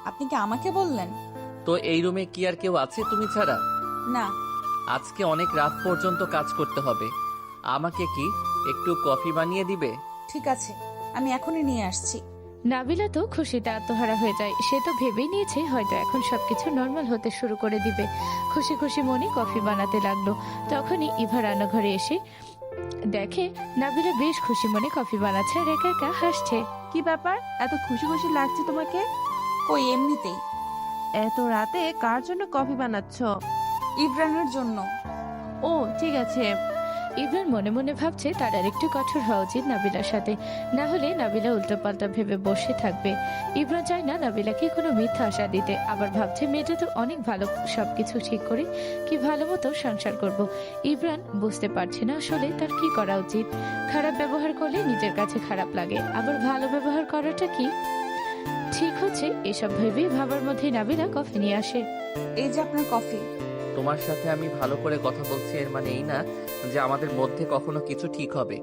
আপনি কি আমাকে বললেন? তো এই রুমে কি আর কেউ আছে তুমি ছাড়া? না। আজকে অনেক রাত পর্যন্ত কাজ করতে হবে। আমাকে কি একটু কফি বানিয়ে দিবে? ঠিক আছে, আমি এখনই নিয়ে আসছি। নাবিলা তো খুশিতে আত্মহারা হয়ে যায়। সে তো ভেবেই নিয়েছে হয়তো এখন সবকিছু নর্মাল হতে শুরু করে দিবে। খুশি খুশি মনে কফি বানাতে লাগলো। তখনই ইভা রান্নাঘরে এসে দেখে নাবিলা বেশ খুশি মনে কফি বানাচ্ছে আর একা একা হাসছে। কি ব্যাপার, এত খুশি খুশি লাগছে তোমাকে? কই, এমনিতেই। এত রাতে কার জন্য কফি বানাচ্ছ? ইব্রানের জন্য। ও ঠিক আছে। ইমরান মনে মনে ভাবছে তার আর একটু কঠোর হওয়া উচিত নাবিলার সাথে, না হলে নাবিলা উল্টোপাল্টা ভেবে বসে থাকবে। ইমরান চায় না নাবিলাকে কোনো মিথ্যা আশা দিতে। আবার ভাবছে মেয়েটা তো অনেক ভালো, সবকিছু ঠিক করে কি ভালো মতো সংসার করব। ইমরান বুঝতে পারছে না আসলে তার কি করা উচিত। খারাপ ব্যবহার করলে নিজের কাছে খারাপ লাগে, আবার ভালো ব্যবহার করাটা কি ঠিক হচ্ছে? এসব ভেবে ভাবার মধ্যে নাবিলা কফি নিয়ে আসে। এই যে আপনার কফি। তোমার সাথে আমি ভালো করে কথা বলছি, এর মানে এই না যে আমাদের মধ্যে কখনো কিছু ঠিক হবে।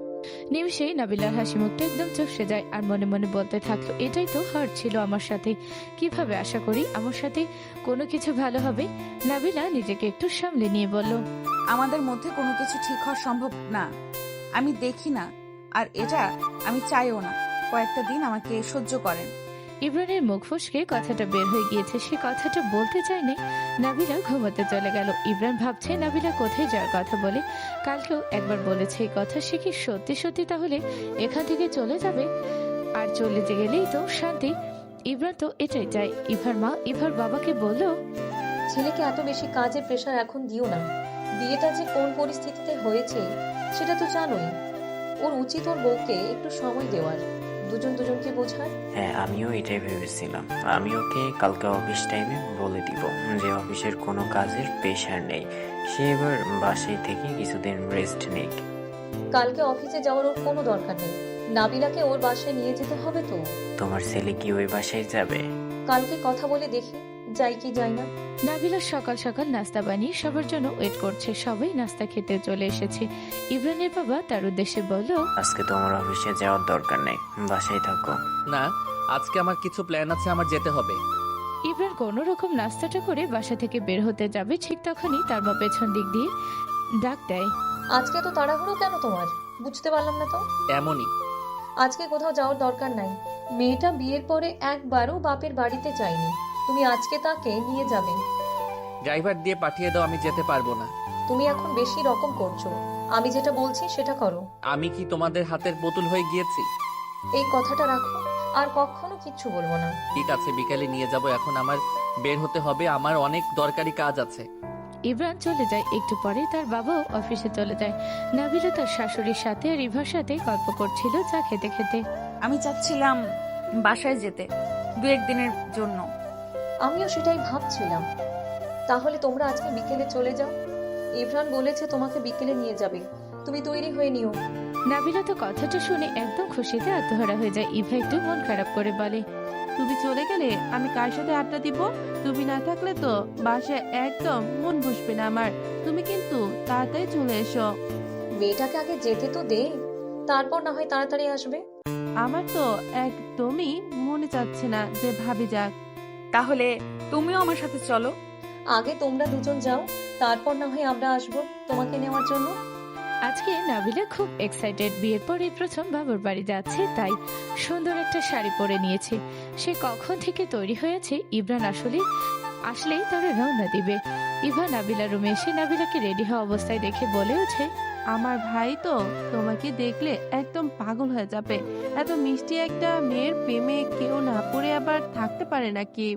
নিমিষেই নাবিলার হাসি মুখটা একদম চুপসে যায় আর মনে মনে বলতে থাকলো, এটাই তো হার্ট ছিল আমার সাথে। কিভাবে আশা করি আমার সাথে কোনো কিছু ভালো হবে? নাবিলা নিজেকে একটু সামলে নিয়ে বলল, আমাদের মধ্যে কোনো কিছু ঠিক হওয়া সম্ভব না। আমি দেখি না, আর এটা আমি চাইও না। কয়েকটা দিন আমাকে সহ্য করেন। ইমরানের মুখ ফসকে কথাটা বের হয়ে গিয়েছে। সে কথাটা বলতে চায়নি। নাবিলা ঘুমোতে চলে গেল। ইমরান ভাবছে নাবিলা কোথায় যাওয়ার কথা বলে। কালকেও একবার বলেছে এই কথা। সে কি সত্যি সত্যি তাহলে এখান থেকে চলে যাবে? আর চলে গেলেই তো শান্তি। ইমরান তো এটাই চায়। ইভার মা ইভার বাবাকে বলল, ছেলেকে এত বেশি কাজের প্রেশার এখন দিও না। বিয়েটা যে কোন পরিস্থিতিতে হয়েছে সেটা তো জানোই। ওর উচিত ওর বউকে একটু সময় দেওয়ার, দুজন দুজনকে বোঝার। হ্যাঁ, আমিও এটাই ভেবেছিলাম। আমি ওকে কালকে অফিস টাইমে বলে দিব যে অফিসের কোনো কাজের প্রেশার নেই। সে এবার বাসায় থেকে কিছুদিন রেস্ট নেক। কালকে অফিসে যাওয়ার ওর কোনো দরকার নেই। নাবিলাকে ওর বাসায় নিয়ে যেতে হবে তো। তোমার ছেলে কি ওই বাসায় যাবে? কালকে কথা বলে দেখি যাই কি যাই না। নাবিলা সকাল সকাল নাস্তা বানিয়ে সবার জন্য ওয়েট করছে। সবাই নাস্তা খেতে চলে এসেছে। ইমরানের বাবা তার উদ্দেশ্যে বলল, আজকে তোমার অফিসে যাওয়ার দরকার নেই, বাসায় থাকো। না, আজকে আমার কিছু প্ল্যান আছে, আমার যেতে হবে। ইমরান কোনো রকম নাস্তাটা করে বাসা থেকে বের হতে যাবে, ঠিক তখনই তার মা পেছন দিক দিয়ে ডাক দেয়, আজকে তো তাড়াহুড়ো কেন তোমার? বুঝতে পারলাম না তো। এমনই। আজকে কোথাও যাওয়ার দরকার নাই। মেয়েটা বিয়ের পরে একবারও বাপের বাড়িতে যায়নি। তুমি আজকে তাকে নিয়ে যাবে। ড্রাইভার দিয়ে পাঠিয়ে দাও, আমি যেতে পারবো না। তুমি এখন বেশি রকম করছো। আমি যেটা বলছি সেটা করো। আমি কি তোমাদের হাতের পুতুল হয়ে গিয়েছি? এই কথাটা রাখো, আর কখনো কিচ্ছু বলবো না। ঠিক আছে, বিকালে নিয়ে যাব। এখন আমার বের হতে হবে, আমার অনেক দরকারি কাজ আছে। ইমরান চলে যায়। একটু পরে তার বাবাও অফিসে চলে যায়। নাবিলা তার শাশুড়ির সাথে আর ইভার সাথে গল্প করছিল চা খেতে খেতে। আমি চাচ্ছিলাম বাসায় যেতে 2-1 দিনের জন্য। আমিও সেটাই ভাবছিলাম। তাহলে তোমরা আজকে বিকেলে চলে যাও। ইমরান বলেছে তোমাকে বিকেলে নিয়ে যাবে, তুমি তৈরি হয়ে নিও। নাবিলা তো কথাটা শুনে একদম খুশিতে আত্মহারা হয়ে যায়। ইভা একটু মন খারাপ করে বলে, তুমি চলে গেলে আমি কার সাথে আড্ডা দিব? তুমি না থাকলে তো বাসায় একদম মন বসবে না আমার। তুমি কিন্তু তাড়াতাড়ি চলে এসো। মেয়েটাকে আগে যেতে তো দে, তারপর না হয় তাড়াতাড়ি আসবে। আমার তো একদমই মনে চাচ্ছে না যে ভাবি যাক। তাহলে তুমিও আমার সাথে চলো। আগে তোমরা দুজন যাও, তারপর না হয় আমরা আসবো তোমাকে নেওয়ার জন্য। আজকে নাবিলা খুব এক্সাইটেড। বিয়ের পরে প্রথম বাবুর বাড়ি যাচ্ছে, তাই সুন্দর একটা শাড়ি পরে নিয়েছে। সে কখন থেকে তৈরি হয়েছে, ইমরান আসলেই তবে রওনা দিবে। ইভা নাবিলার রুমে এসে নাবিলাকে রেডি হওয়া অবস্থায় দেখে বলে ওঠে, আমার ভাই তো তোমাকে দেখলে একদম পাগল হয়ে যাবে। এত মিষ্টি একটা মেয়ের প্রেমে কেউ না পড়ে আবার থাকতে পারে নাকি?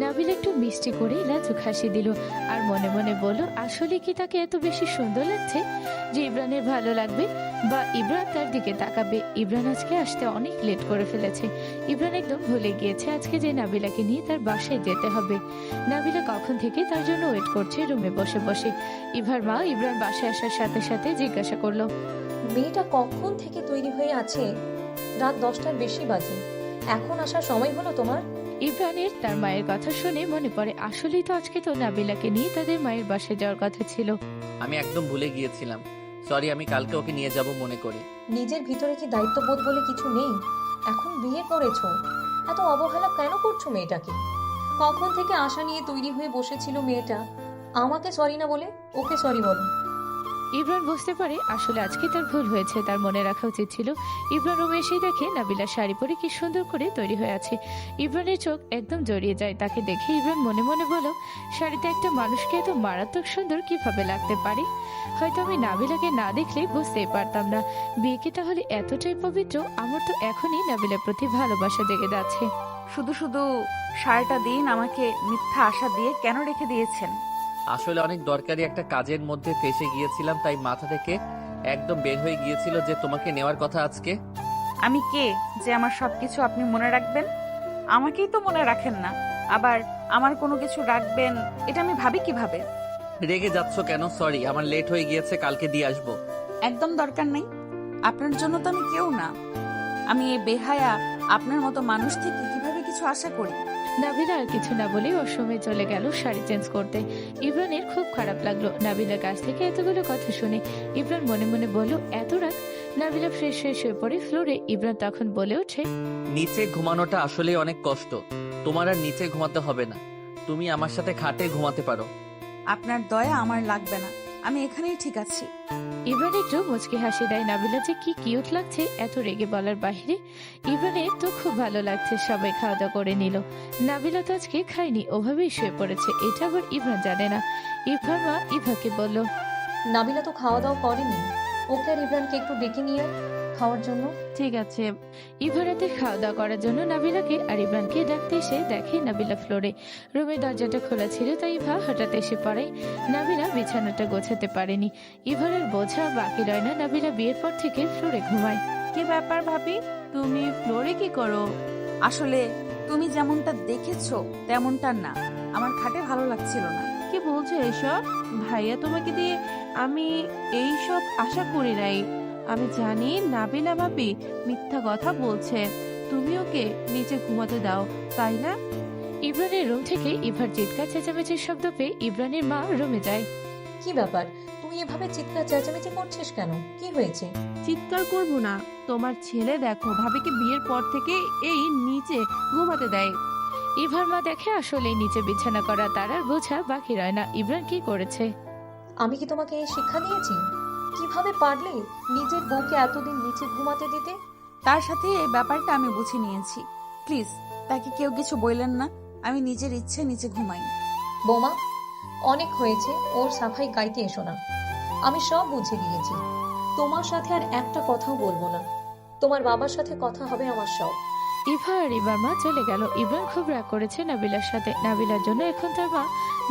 নাবিলা একটু মিষ্টি করে লাজুক হাসি দিল আর মনে মনে বলল, আসলে কি তাকে এত বেশি সুন্দর লাগছে যে ইমরানের ভালো লাগবে বা ইমরান তার দিকে তাকাবে। ইমরান আজকে আসতে অনেক লেট করে ফেলেছে। ইমরান একদম ভুলে গিয়েছে আজকে যে নাবিলাকে নিয়ে তার বাসায় যেতে হবে। নাবিলা কখন থেকে তার জন্য ওয়েট করছে রুমে বসে বসে। ইভার মা ইমরান বাসায় আসার সাথে সাথে জিজ্ঞাসা করলো, মেয়েটা কখন থেকে তৈরি হয়ে আছে? রাত 10টার বেশি বাজে, এখন আসার সময় হলো তোমার? ইমরানের তার মায়ের কথা শুনে মনে পড়ে, আসলেই তো আজকে তো নাবিলাকে নিয়ে তাদের মায়ের বাসায় যাওয়ার কথা ছিল। আমি একদম ভুলে গিয়েছিলাম, সরি। আমি কালকে ওকে নিয়ে যাব মনে করে। নিজের ভিতরে কি দায়িত্ববোধ বলে কিছু নেই? এখন বিয়ে করেছো, এত অবহেলা কেন করছো মেয়েটাকে? কখন থেকে আশা নিয়ে তৈরি হয়ে বসেছিল মেয়েটা, আমাকে সরি না বলে ওকে সরি বলো। ইমরান বুঝতে পারে আসলে আজকে তার ভুল হয়েছে, তার মনে রাখা উচিত ছিল। ইমরান রুমে এসেই দেখে নাবিলা শাড়ি পরে কি সুন্দর করে তৈরি হয়ে আছে। ইমরানের চোখ একদম জড়িয়ে যায় তাকে দেখে। ইমরান মনে মনে বলল, শাড়িতে একটা মানুষকে এত মারাত্মক সুন্দর কিভাবে লাগতে পারে? হয়তো আমি নাবিলাকে না দেখলে বুঝতেই পারতাম না। বিয়ে কি তাহলে এতটাই পবিত্র? আমার তো এখনই নাবিলার প্রতি ভালোবাসা জেগে যাচ্ছে। শুধু শুধু সারাটা দিন আমাকে মিথ্যা আশা দিয়ে কেন রেখে দিয়েছেন? আসলে অনেক দরকারি একটা কাজের মধ্যে ফেসে গিয়েছিলাম, তাই মাথা থেকে একদম বের হয়ে গিয়েছিল যে তোমাকে নেওয়ার কথা আজকে। আমি কে যে আমার সবকিছু আপনি মনে রাখবেন? আমাকেই তো মনে রাখেন না, আবার আমার কোনো কিছু রাখবেন এটা আমি ভাবি কিভাবে? রেগে যাচ্ছ কেন? সরি, আমার লেট হয়ে গিয়েছে, কালকে দিয়ে আসবো। একদম দরকার নেই, আপনার জন্য তো আমি কেউ না। আমি এই বেহায়া আপনার মতো মানুষ থেকে কিভাবে কিছু আশা করি? নাবিলা আর কিছু না বলেই ওর সময় চলে গেল শাড়ি চেঞ্জ করতে। ইমরানের খুব খারাপ লাগলো নাবিলার কাছ থেকে এতগুলো কথা শুনে। ইমরান মনে মনে বলল, এত রাত? নাবিলা ফ্রেশ হয়ে শুয়ে পড়ে ফ্লোরে। ইমরান তখন বলে ওঠে, নিচে ঘুমানোটা আসলে অনেক কষ্ট। তোমার আর নিচে ঘুমাতে হবে না, তুমি আমার সাথে খাটে ঘুমাতে পারো। আপনার দয়া আমার লাগবে না, আমি এখানেই ঠিক আছি। ইমরান একটু মুচকি হাসি দেয়। নাবিলা যে কি কিউট লাগছে এত রেগে বলার বাহিরে। ইমরানের তো খুব ভালো লাগছে। সবাই খাওয়া দাওয়া করে নিল। নাবিলা তো আজকে খায়নি, ওভাবেই শুয়ে পড়েছে। এটা আবার ইমরান জানে না। ইভার মা ইভাকে বলল, নাবিলা তো খাওয়া দাওয়া করেনি, ওকে আর ইমরানকে একটু ডেকে নিয়ে আয় খাওয়ার জন্য। ঠিক আছে। ইভা রাতে খাওয়া দাওয়া করার জন্য নাবিলাকে আর ইমরানকে ডাকতে এসে দেখে নাবিলা ফ্লোরে। রুমের দরজাটা খোলা ছিল, তাই ইভা হঠাৎ এসে পড়ে। নাবিলা বিছানাটা গোছাতে পারেনি। ইভারের বোঝা বাকি রয় না। নাবিলা বিয়ের পর থেকে ফ্লোরে ঘুমায়। কি ব্যাপার ভাবি, তুমি ফ্লোরে কি করো? আসলে তুমি যেমনটা দেখেছো তেমনটা না, আমার খাটে ভালো লাগছিল না। কি বলছো এসব? ভাইয়া তোমাকে দিয়ে আমি এই সব আশা করি নাই। আমি জানি নাবিলা ভাবি মিথ্যা কথা বলছে। তুমি ওকে নিচে ঘুমাতে দাও, তাই না? ইমরানের রুম থেকে ইভার চিৎকার চেঁচামেচির শব্দ পেয়ে ইমরানের মা রুমে যায়। কি ব্যাপার, তুই এভাবে চিৎকার চেঁচামেচি করছিস কেন? কি হয়েছে? চিৎকার করবো না, তোমার ছেলে দেখো ভাবিকে বিয়ের পর থেকে এই নিচে ঘুমাতে দেয়। ইভার মা দেখে আসলে নিচে বিছানা করা তার আর বোঝা বাকি রয় না ইমরান কি করেছে। আমি কি তোমাকে এই শিক্ষা দিয়েছি? কিভাবে পারলে নিজের বউকে এতদিন নিচে ঘুমাতে দিতে? তার সাথে এই ব্যাপারটা আমি বুঝে নিয়েছি। প্লিজ তাকে কেউ কিছু বললেন না, আমি নিজের ইচ্ছে নিচে ঘুমাই। বৌমা, অনেক হয়েছে, ওর সাফাই গাইতে এসো না। আমি সব বুঝে দিয়েছি, তোমার সাথে আর একটা কথাও বলবো না। তোমার বাবার সাথে কথা হবে আমার সব। ইভা আর ইভার মা চলে গেল। ইমরান খুব রাগ করেছে নাবিলার সাথে। নাবিলার জন্য এখন তার মা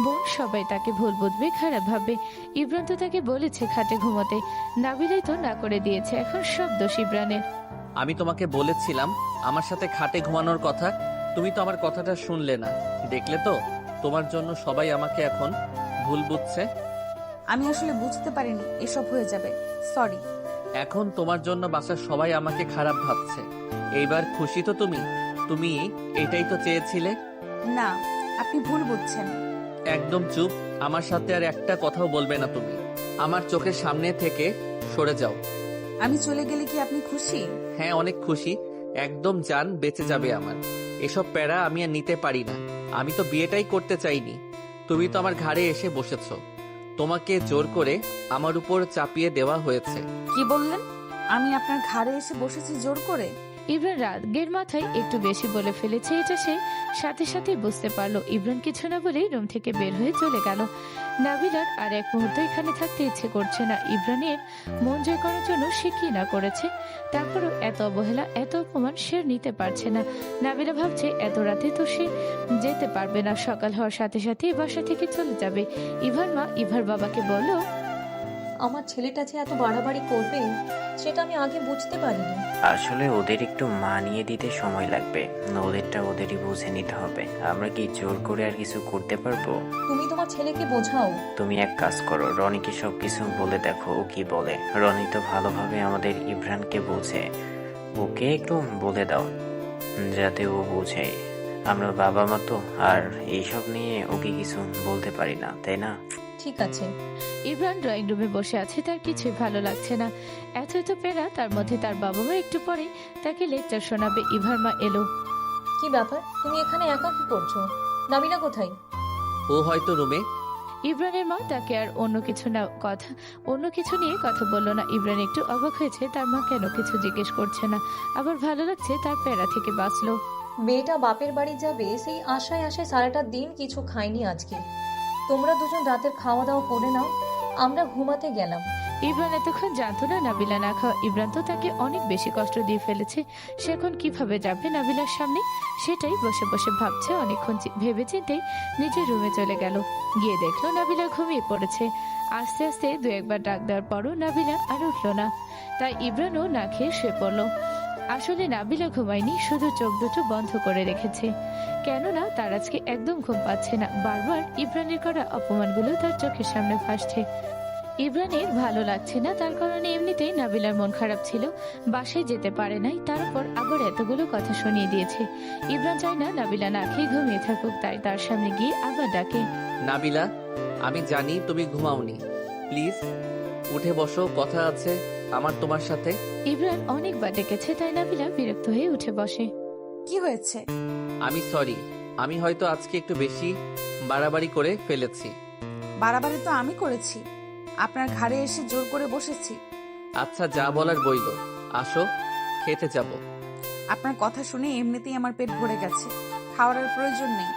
বোন সবাই তাকে ভুল বুঝবে, খারাপ ভাববে। ইব্রান তো তাকে বলেছে খাটে ঘুমোতে, নাবিলাই তো না করে দিয়েছে। এখন সব দোষ ইব্রানের। আমি তোমাকে বলেছিলাম আমার সাথে খাটে ঘুমানোর কথা, তুমি তো আমার কথাটা শুনলে না। দেখলে তো, তোমার জন্য সবাই আমাকে এখন ভুল বুঝছে। আমি আসলে বুঝতে পারিনি এসব হয়ে যাবে, সরি। এখন তোমার জন্য বাসার সবাই আমাকে খারাপ ভাবছে। এইবার খুশি তো তুমি? তুমি এটাই তো চেয়েছিলে। না, আপনি ভুল বুঝছেন। একদম চুপ, আমার সাথে আর একটা কথাও বলবে না তুমি। আমার চোখের সামনে থেকে সরে যাও। আমি চলে গেলে কি আপনি খুশি? হ্যাঁ, অনেক খুশি। একদম জান বেঁচে যাবে আমার। এসব প্যারা আমি আর নিতে পারি না। আমি তো বিয়েটাই করতে চাইনি, তুমি তো আমার ঘাড়ে এসে বসেছো। তোমাকে জোর করে আমার উপর চাপিয়ে দেওয়া হয়েছে। কি বললেন? আমি আপনার ঘাড়ে এসে বসেছি জোর করে? ইব্রান রাগের মাথায় একটু বেশি বলে ফেলেছে, এটা সে সাথে সাথে বুঝতে পারলো। ইব্রান কিছু না বলেই রুম থেকে বের হয়ে চলে গেল। নাবিলার আর এক মুহূর্ত এখানে থাকতে ইচ্ছে করছে না। ইব্রানের মন জয় করার জন্য সে কি না করেছে, তারপরও এত অবহেলা, এত অপমান সে নিতে পারছে না। নাবিলা ভাবছে এত রাতে তো সে যেতে পারবে না, সকাল হওয়ার সাথে সাথে বাসা থেকে চলে যাবে। ইভার মা ইভার বাবাকে বলল, আমার ছেলেটা যে এত বাড়াবাড়ি করবে সেটা আমি আগে বুঝতে পারিনি। আসলে ওদের একটু মানিয়ে দিতে সময় লাগবে, ওদেরটা ওদেরই বুঝে নিতে হবে। আমরা কি জোর করে আর কিছু করতে পারবো? তুমি তোমার ছেলেকে বোঝাও। তুমি এক কাজ করো, রনিকে সবকিছু বলে দেখো ও কি বলে। রনি তো ভালোভাবে আমাদের ইব্রানকে বোঝে, ওকে একটু বলে দাও যাতে ও বোঝে। আমরা বাবা মা তো আর এইসব নিয়ে ওকে কিছু বলতে পারি না, তাই না? ঠিক আছে। ইব্রান ড্রয়িং রুমে বসে আছে, তার কিছুই ভালো লাগছে না। এত পেরা, তার মধ্যে তার বাবা মা একটু পরে তাকে লেকচার শোনাবে। ইভার মা এলো। কি ব্যাপার, তুমি এখানে একা কি করছো? নাবিলা কোথায়? ও হয়তো রুমে। ইব্রানের মা তাকে আর অন্য কিছু নিয়ে কথা বললো না। ইব্রান একটু অবাক হয়েছে, তার মা কেন কিছু জিজ্ঞেস করছে না। আবার ভালো লাগছে, তার প্যারা থেকে বাঁচলো। মেয়েটা বাপের বাড়ি যাবে সেই আশায় আশায় সারাটা দিন কিছু খাইনি আজকে। তোমরা দুজন রাতের খাওয়া দাওয়া করে নাও, আমরা ঘুমাতে গেলাম। ইব্রান এতক্ষণ জানতো না নাবিলা না খাওয়া। ইব্রান তো তাকে অনেক বেশি কষ্ট দিয়ে ফেলেছে, সে এখন কিভাবে যাবে নাবিলার সামনে, সেটাই বসে বসে ভাবছে। অনেকক্ষণ ভেবে চিন্তেই নিজের রুমে চলে গেল। গিয়ে দেখলো নাবিলা ঘুমিয়ে পড়েছে। আস্তে আস্তে দু একবার ডাক দেওয়ার পরও নাবিলা আর উঠলো না, তাই ইব্রানও না খেয়ে শুয়ে পড়লো। আসলে নাবিলা ঘুমায়নি, শুধু চোখ দুটো বন্ধ করে রেখেছে। কেননা তার আজকে একদম ঘুম পাচ্ছে না। বারবার ইব্রানের করা অপমানগুলো তার চোখের সামনে ভাসছে। ইব্রানের ভালো লাগছে না, তার কারণে এমনিতেই নাবিলার মন খারাপ ছিল, বাসায় যেতে পারে নাই, তারপর আবার এতগুলো কথা শুনিয়ে দিয়েছে। ইব্রান চায় না নাবিলা না খেয়ে ঘুমিয়ে থাকুক, তাই তার সামনে গিয়ে আবার ডাকে, নাবিলা, আমি জানি তুমি ঘুমাওনি, প্লিজ উঠে বসো, কথা আছে আমার তোমার সাথে। ইব্রান অনেকবার ডেকেছে, তাই নাবিলা বিরক্ত হয়ে উঠে বসে। কি হয়েছে? আমি সরি, আমি হয়তো আজকে একটু বেশি বাড়াবাড়ি করে ফেলেছি। বাড়াবাড়ি তো আমি করেছি, আপনার ঘাড়ে এসে জোর করে বসেছি। আচ্ছা, যা বলার বইল, আসো খেতে যাব। আপনার কথা শুনে এমনিতেই আমার পেট ভরে গেছে, খাওয়ার আর প্রয়োজন নেই।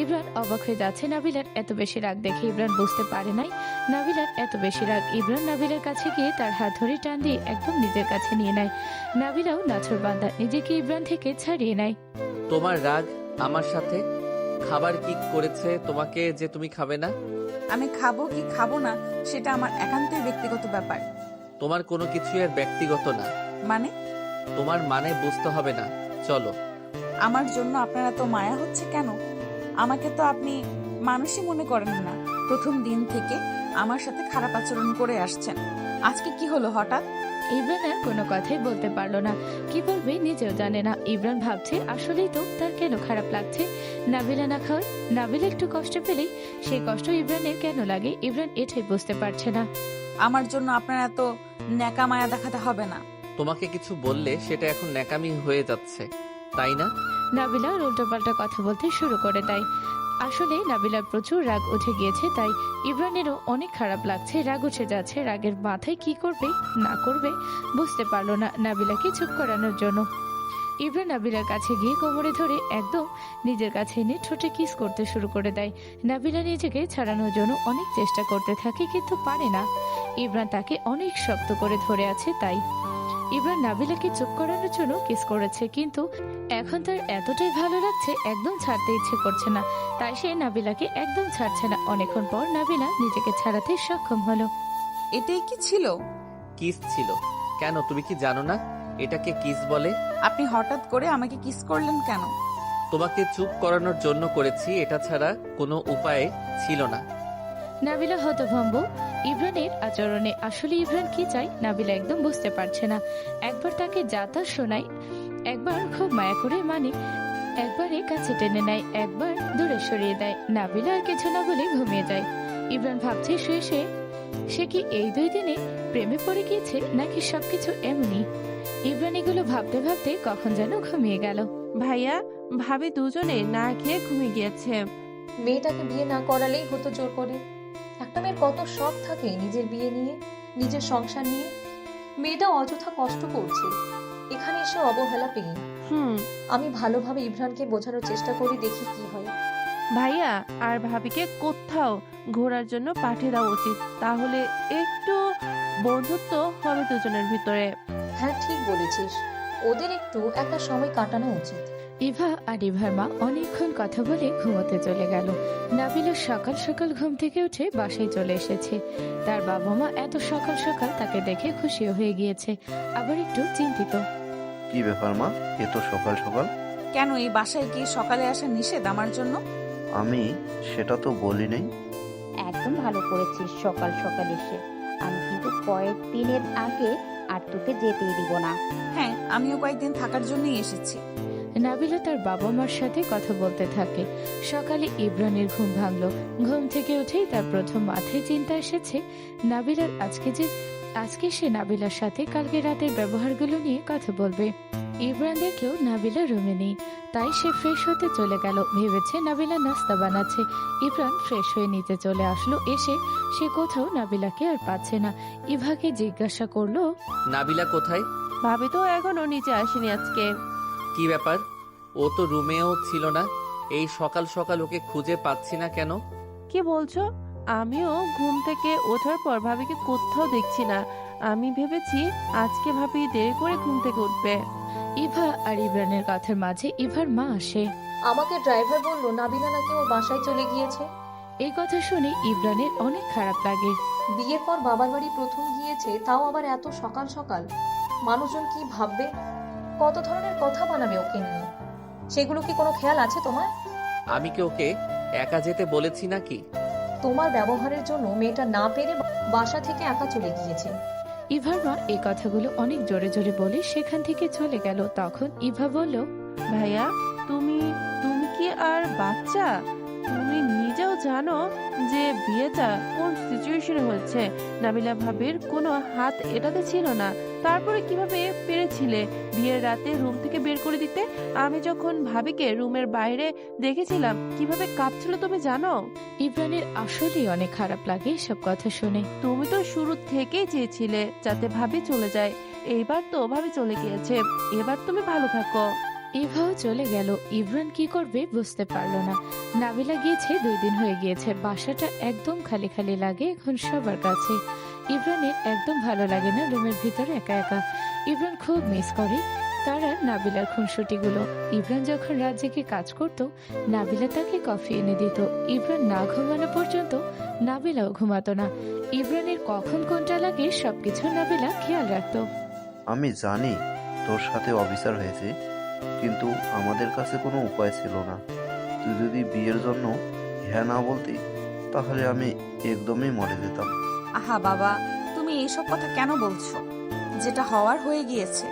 ইব্রান অবাক হয়ে যাচ্ছে নাবিলার এত বেশি রাগ দেখে। ইব্রান বুঝতে পারে নাই নাবিলার এত বেশি রাগ। ইব্রান নাবিলার কাছে গিয়ে তার হাত ধরে টান দিয়ে একদম নিজের কাছে নিয়ে নেয়। নাবিলাও নাছর বান্দা, নিজেকে ইব্রান থেকে ছাড়িয়ে নেয়। তোমার রাগ আমার সাথে? খাবার কি করেছে তোমাকে যে তুমি খাবে না? আমি খাবো কি খাবো না সেটা আমার একান্তই ব্যক্তিগত ব্যাপার। তোমার কোনো কিছুই আর ব্যক্তিগত না। মানে? তোমার মানে বুঝতে হবে না, চলো। আমার জন্য আপনার এত মায়া হচ্ছে কেন? আমাকে তো আপনি মানুষই মনে করেন না। প্রথম দিন থেকে আমার সাথে খারাপ আচরণ করে আসছেন, আজকে কি হলো হঠাৎ? ইব্রান আর কোনো কথাই বলতে পারলো না, কি বলবে নিজেও জানে না। ইব্রান ভাবছে আসলেই তো তার কেন খারাপ লাগছে নাবিলা না খাওয়ায়। নাবিলা একটু কষ্ট পেলেই সেই কষ্ট ইব্রানের কেন লাগে, ইব্রান এটাই বুঝতে পারছে না। আমার জন্য আপনার এত ন্যাকা মায়া দেখাতে হবে না। তোমাকে কিছু বললে সেটা এখন ন্যাকামি হয়ে যাচ্ছে, তাই না? নাবিলা উল্টোপাল্টা কথা বলতে শুরু করে দেয়। আসলে নাবিলার প্রচুর রাগ উঠে গিয়েছে, তাই ইব্রানেরও অনেক খারাপ লাগছে, রাগ উঠে যাচ্ছে। রাগের মাথায় কি করবে না করবে বুঝতে পারলো না। নাবিলাকে চুপ করানোর জন্য ইব্রান নাবিলার কাছে গিয়ে কোমরে ধরে একদম নিজের কাছে এনে ঠোঁটে কিস করতে শুরু করে দেয়। নাবিলা নিজেকে ছাড়ানোর জন্য অনেক চেষ্টা করতে থাকে, কিন্তু পারে না। ইব্রান তাকে অনেক শক্ত করে ধরে আছে, তাই ইমরান নাবিলাকে চুপ করানোর জন্য কিস করেছে, কিন্তু এখন তার এতটাই ভালো লাগছে একদম ছাড়তে ইচ্ছে করছে না, তাই সে নাবিলাকে একদম ছাড়ছে না। অনেকক্ষণ পর নাবিলা নিজেকে ছাড়াতে সক্ষম হলো। এটাই কি ছিল? কিস ছিল। কেন, তুমি কি জানো না এটাকে কিস বলে? আপনি হঠাৎ করে আমাকে কিস করলেন কেন? তোমাকে চুপ করানোর জন্য করেছি, এটা ছাড়া কোনো উপায় ছিল না। নাবিলা হতভম্ব ইমরানের আচরণে। আসলে ইমরান কি চায় নাবিলা একদম বুঝতে পারছে না। একবার তাকে যাতা শোনায়, একবার খুব মায়া করে মানে, একবারে কাছে টেনে নেয়, একবার দূরে সরিয়ে দেয়। নাবিলা আর কিছু না বলে ঘুমিয়ে যায়। ইমরান ভাবছে শুয়ে শুয়ে সে কি এই 2 দিনে প্রেমে পড়ে গিয়েছে নাকি সবকিছু এমনি। ইমরান এগুলো ভাবতে ভাবতে কখন যেন ঘুমিয়ে গেল। ভাইয়া ভাবি দুজনে না খেয়ে ঘুমিয়ে গিয়েছে। মেয়েটাকে বিয়ে না করালেই হতো জোর করে। একটা মেয়ের কত শখ থাকে নিজের বিয়ে নিয়ে, নিজের সংসার নিয়ে। মেয়েটা অযথা কষ্ট করছে এখানে এসে অবহেলা পেয়ে। আমি ভালোভাবে ইমরানকে বোঝানোর চেষ্টা করি, দেখি কি হয়। ভাইয়া আর ভাবিকে কোথাও ঘোরার জন্য পাঠিয়ে দেওয়া উচিত, তাহলে একটু বন্ধুত্ব হবে দুজনের ভিতরে। হ্যাঁ ঠিক বলেছিস, ওদের একটু একটা সময় কাটানো উচিত। ইভা আর ইভার মা অনেকক্ষণ কথা বলে ঘুমোতে চলে গেল। নাবিলা সকাল সকাল ঘুম থেকে উঠে বাসায় চলে এসেছে। তার বাবা মা এত সকাল সকাল তাকে দেখে খুশিও হয়ে গিয়েছে, আবার একটু চিন্তিত। কি ব্যাপার মা, এত সকাল সকাল? কেন এই বাসায় কি সকালে আসা নিষেধ আমার জন্য? আমি সেটা তো বলি নাই। একদম ভালো করেছিস সকাল সকাল এসে। আমি কিন্তু কয়েকদিনের আগে আর তোকে যেতেই দিব না। হ্যাঁ, আমিও কয়েকদিন থাকার জন্যই এসেছি। নাবিলা তার বাবা মার সাথে কথা বলতে থাকে। সকালে ইমরানের ঘুম ভাঙলো। ঘুম থেকে উঠেই তার প্রথম মাথায় চিন্তা এসেছে নাবিলার আজকে সে নাবিলার সাথে কালকে রাতের ব্যবহারগুলো নিয়ে কথা বলবে। ইমরান দেখলো নাবিলা রুমে নেই, তাই সে ফ্রেশ হতে চলে গেল। ভেবেছে নাবিলা নাস্তা বানাচ্ছে। ইমরান ফ্রেশ হয়ে নিতে চলে আসলো। এসে সে কোথাও নাবিলাকে আর পাচ্ছে না। ইভাকে জিজ্ঞাসা করলো, নাবিলা কোথায়? ভাবি তো এখনো নিচে আসেনি আজকে। কি ব্যাপার, ও তো রুমেও ছিল না। এই সকাল সকাল ওকে খুঁজে পাচ্ছি না কেন? কি বলছো? আমিও ঘুম থেকে ওঠার পর ভাবিকে কোথাও দেখছি না। আমি ভেবেছি আজকে ভাবি দেরি করে ঘুম থেকে উঠবে। ইভা আর ইমরানের কথার মাঝে ইভার মা আসে। আমাকে ড্রাইভার বললো নাবিলা নাকি ওর বাসায় চলে গিয়েছে। এই কথা শুনে ইমরানের অনেক খারাপ লাগে। বিয়ের পর বাবার বাড়ি প্রথম গিয়েছে, তাও আবার এত সকাল সকাল। মানুষজন কি ভাববে, কত ধরনের কথা বানাবে ওকে নিয়ে। সেগুলো কি কোনো খেয়াল আছে তোমার? আমি কি ওকে একা যেতে বলেছি নাকি? তোমার ব্যবহারের জন্য মেয়েটা না পেরে বাসা থেকে একা চলে গিয়েছে। ইভার মা এই কথাগুলো অনেক জোরে জোরে বলে সেখান থেকে চলে গেল। তখন ইভা বলল, ভাইয়া তুমি তুমি কি আর বাচ্চা? তুমি নিজেও জানো যে বিয়েটা কোন সিচুয়েশনে হয়েছে। নাবিলা ভাবির কোনো হাত এটাতে ছিল না, তারপরে কিভাবে পেরেছিলে বিয়ের রাতে রুম থেকে বের করে দিতে? আমি যখন ভাবিকে রুমের বাইরে দেখেছিলাম কিভাবে কাঁপছিল তুমি জানো? ইমরানের আসলেই অনেক খারাপ লাগে সব কথা শুনে। তুমি তো শুরু থেকেই চেয়েছিলে যাতে ভাবি চলে যায়, এইবার তো ভাবি চলে গিয়েছে, এবার তুমি ভালো থাকো। ইভাও চলে গেল। ইমরান কি করবে বুঝতে পারলো না। নাবিলা গিয়েছে 2 দিন হয়ে গিয়েছে। বাসাটা একদম খালি খালি লাগে এখন সবার কাছে। ইমরানের একদম ভালো লাগে না রুমের ভিতরে একা একা। ইমরান খুব মিস করে তার আর নাবিলার খুনসুটিগুলো। ইমরান যখন রাত জেগে কাজ করত, নাবিলা তাকে কফি এনে দিত। ইমরান না ঘুমানো পর্যন্ত নাবিলাও ঘুমাতো না। ইমরানের কখন কোনটা লাগে সবকিছু নাবিলা খেয়াল রাখতো। আমি জানি তোর সাথে অবিচার হয়েছে, কিন্তু আমাদের কাছে কোনো উপায় ছিল না। তুই যদি বিয়ের জন্য হ্যাঁ না বলতি তাহলে আমি একদমই মরে যেতাম। আহা বাবা, তুমি এইসব কথা কেন বলছো? যেটা হওয়ার হয়ে গিয়েছে,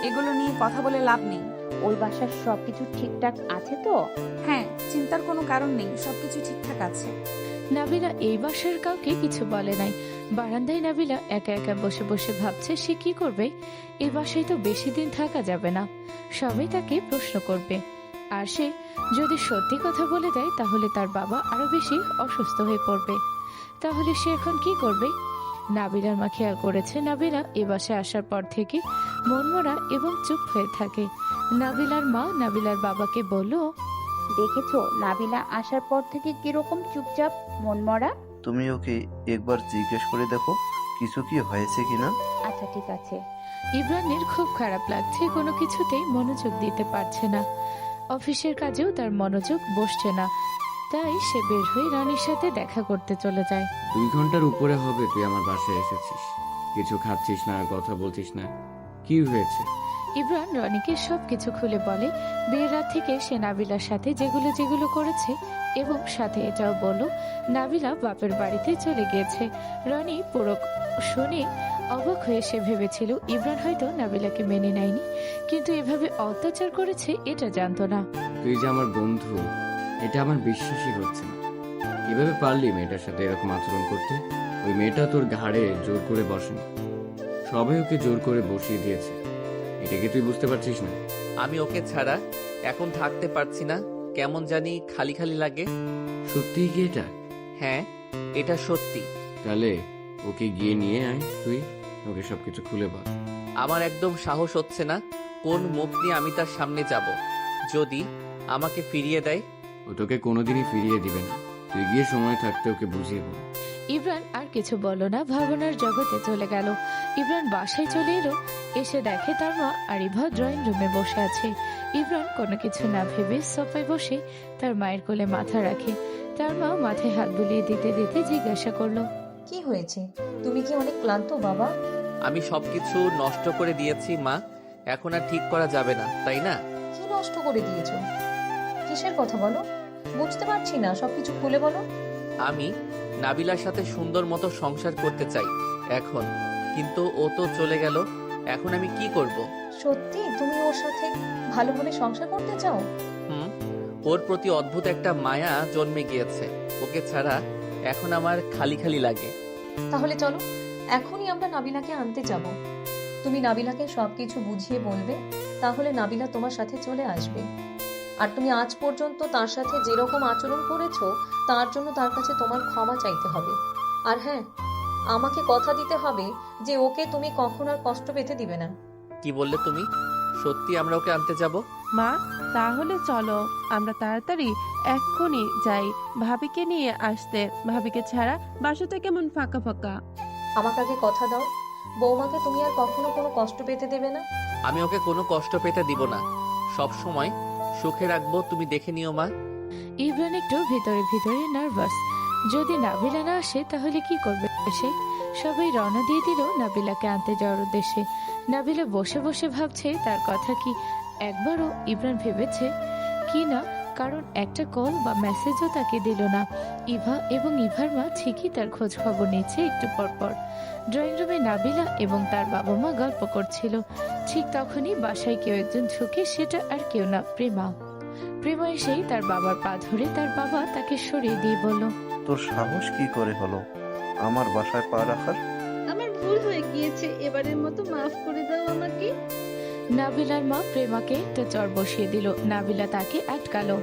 এগুলো নিয়ে কথা বলে লাভ নেই। ওই বাসার সবকিছু ঠিকঠাক আছে তো? হ্যাঁ, চিন্তার কোনো কারণ নেই, সবকিছু ঠিকঠাক আছে। নাবিলা এই বাসার কাউকে কিছু বলে নাই। বারান্দায় নাবিলা একা একা বসে বসে ভাবছে সে কি করবে। এই বাসায় তো বেশি দিন থাকা যাবে না, সবাই তাকে প্রশ্ন করবে। আর সে যদি সত্যি কথা বলে দেয় তাহলে তার বাবা আরো বেশি অসুস্থ হয়ে পড়বে। তাহলে সে এখন কি করবে? নাবিলার মা খেয়াল করেছে নাবিলা এ বাসায় আসার পর থেকে মনমরা এবং চুপ হয়ে থাকে। নাবিলার মা নাবিলার বাবাকে বলল, দেখেছো নাবিলা আসার পর থেকে কিরকম চুপচাপ মনমরা। তুমি ওকে একবার জিজ্ঞেস করে দেখো কিছু কি হয়েছে কিনা। আচ্ছা ঠিক আছে। ইব্রানের খুব খারাপ লাগছে, কোনো কিছুতেই মনোযোগ দিতে পারছে না। অফিসের কাজেও তার মনোযোগ বসছে না, তাই সে বের হয়ে রানীর সাথে দেখা করতে চলে যায়। 2 ঘন্টার উপরে হবে তুই আমার বাসায় এসেছিস, কিছু খাচ্ছিস না, কথা বলছিস না, কি হয়েছে? ইব্রান রনিকে সবকিছু খুলে বলে, বিয়ের রাত থেকে সে নাবিলার সাথে যেগুলো যেগুলো করেছে, এবং সাথে এটাও বলল নাবিলা বাপের বাড়িতে চলে গিয়েছে। রনি পুরো শুনে অবাক হয়ে সে ভেবেছিল ইব্রান হয়তো নাবিলাকে মেনে নেয়নি, কিন্তু এভাবে অত্যাচার করেছে এটা জানতো না। তুই যে আমার বন্ধু, এটা আমার বিশ্বাসই হচ্ছে না। এভাবে পারলি মেয়েটার সাথে এরকম আচরণ করতে? ওই মেয়েটা তোর ঘাড়ে জোর করে বসেনি, সবাই ওকে জোর করে বসিয়ে দিয়েছে। এটা কি তুই বুঝতে পারছিস না? আমি ওকে ছাড়া এখন থাকতে পারছি না, কেমন জানি খালি খালি লাগে। সত্যিই কি এটা? হ্যাঁ, এটা সত্যি। তাহলে ওকে গিয়ে নিয়ে আয়, তুই ওকে সবকিছু খুলে বল। আমার একদম সাহস হচ্ছে না, কোন মুখ নিয়ে আমি তার সামনে যাব? যদি আমাকে ফিরিয়ে দেয়? ও তোকে কোনোদিনই ফিরিয়ে দিবে না, তুই গিয়ে সময় থাকতে ওকে বুঝিয়ে বল। ইব্রান আর কিছু বলল না, ভাবনার জগতে চলে গেল। ইব্রান বাসায় চলে এলো, এসে দেখে তার মা আর ইভা ড্রয়িং রুমে বসে আছে। ইব্রান কোনো কিছু না ভেবে সোফায় বসে তার মায়ের কোলে মাথা রাখে। তার মা মাথায় হাত বুলিয়ে দিতে দিতে জিজ্ঞাসা করলো, কি হয়েছে? তুমি কি অনেক ক্লান্ত বাবা? আমি সবকিছু নষ্ট করে দিয়েছি মা, এখন আর ঠিক করা যাবে না, তাই না? কি নষ্ট করে দিয়েছো? কিসের কথা বলো? বুঝতে পারছি না, সবকিছু খুলে বলো। আমি নাবিলার সাথে সুন্দর মতো সংসার করতে চাই এখন, কিন্তু ও তো চলে গেল, এখন আমি কি করব? সত্যি তুমি ওর সাথে ভালোভাবে সংসার করতে চাও? হুম, ওর প্রতি অদ্ভুত একটা মায়া জন্মে গিয়েছে, ওকে ছাড়া এখন আমার খালি খালি লাগে। তাহলে চলো এখনই আমরা নাবিলাকে আনতে যাব। তুমি নাবিলাকে সবকিছু বুঝিয়ে বলবে, তাহলে নাবিলা তোমার সাথে চলে আসবে। আর তুমি আজ পর্যন্ত তার সাথে যেরকম আচরণ করেছো তার জন্য তার কাছে তোমার ক্ষমা চাইতে হবে। আর হ্যাঁ, আমাকে কথা দিতে হবে যে ওকে তুমি কখন আর কষ্ট পেতে দিবে না। কি বললে তুমি? সত্যি আমরা ওকে আনতে যাব? মা, তাহলে চলো আমরা তাড়াতাড়ি এক্ষুনি যাই ভাবিকে নিয়ে আসতে। ভাবিকে ছাড়া বাসাটা কেমন ফাঁকা ফাঁকা। আমাকে আগে কথা দাও, বৌমাকে তুমি আর কখনো কোনো কষ্ট পেতে দেবে না। আমি ওকে কোনো কষ্ট পেতে দিব না, সব সময় সুখে রাখবো, তুমি দেখে নিও মা। ইব্রান একটু ভিতরে ভিতরে নার্ভাস, যদি নাবিলা না আসে তাহলে কি করবে সে। সবাই রওনা দিয়ে দিল নাবিলাকে আনতে যাওয়ার উদ্দেশ্যে। নাবিলা বসে বসে ভাবছে তার কথা কি একবারও ইব্রান ভেবেছে কি না, কারণ একটা কল বা মেসেজও তাকে দিল না। ইভা এবং ইভার মা ঠিকই তার খোঁজ খবর নিচ্ছে একটু পর পর। ড্রয়িং রুমে নাবিলা এবং তার বাবা মা গল্প করছিল। ঠিক তখনই বাসায় কেউ একজন ঝুঁকে, সেটা আর কেউ না, প্রেমা। প্রেমা এসেই তার বাবার পা ধরে তার বাবা তাকে সরিয়ে দিয়ে বলল, তোর সাহস কি করে হলো আমার বাসায় পা রাখার? আমার ভুল হয়ে গিয়েছে, এবারের মতো মাফ করে দাও আমাকে। নাবিলার মা প্রেমাকে একটা চর বসিয়ে দিল। নাবিলা তাকে আটকালো।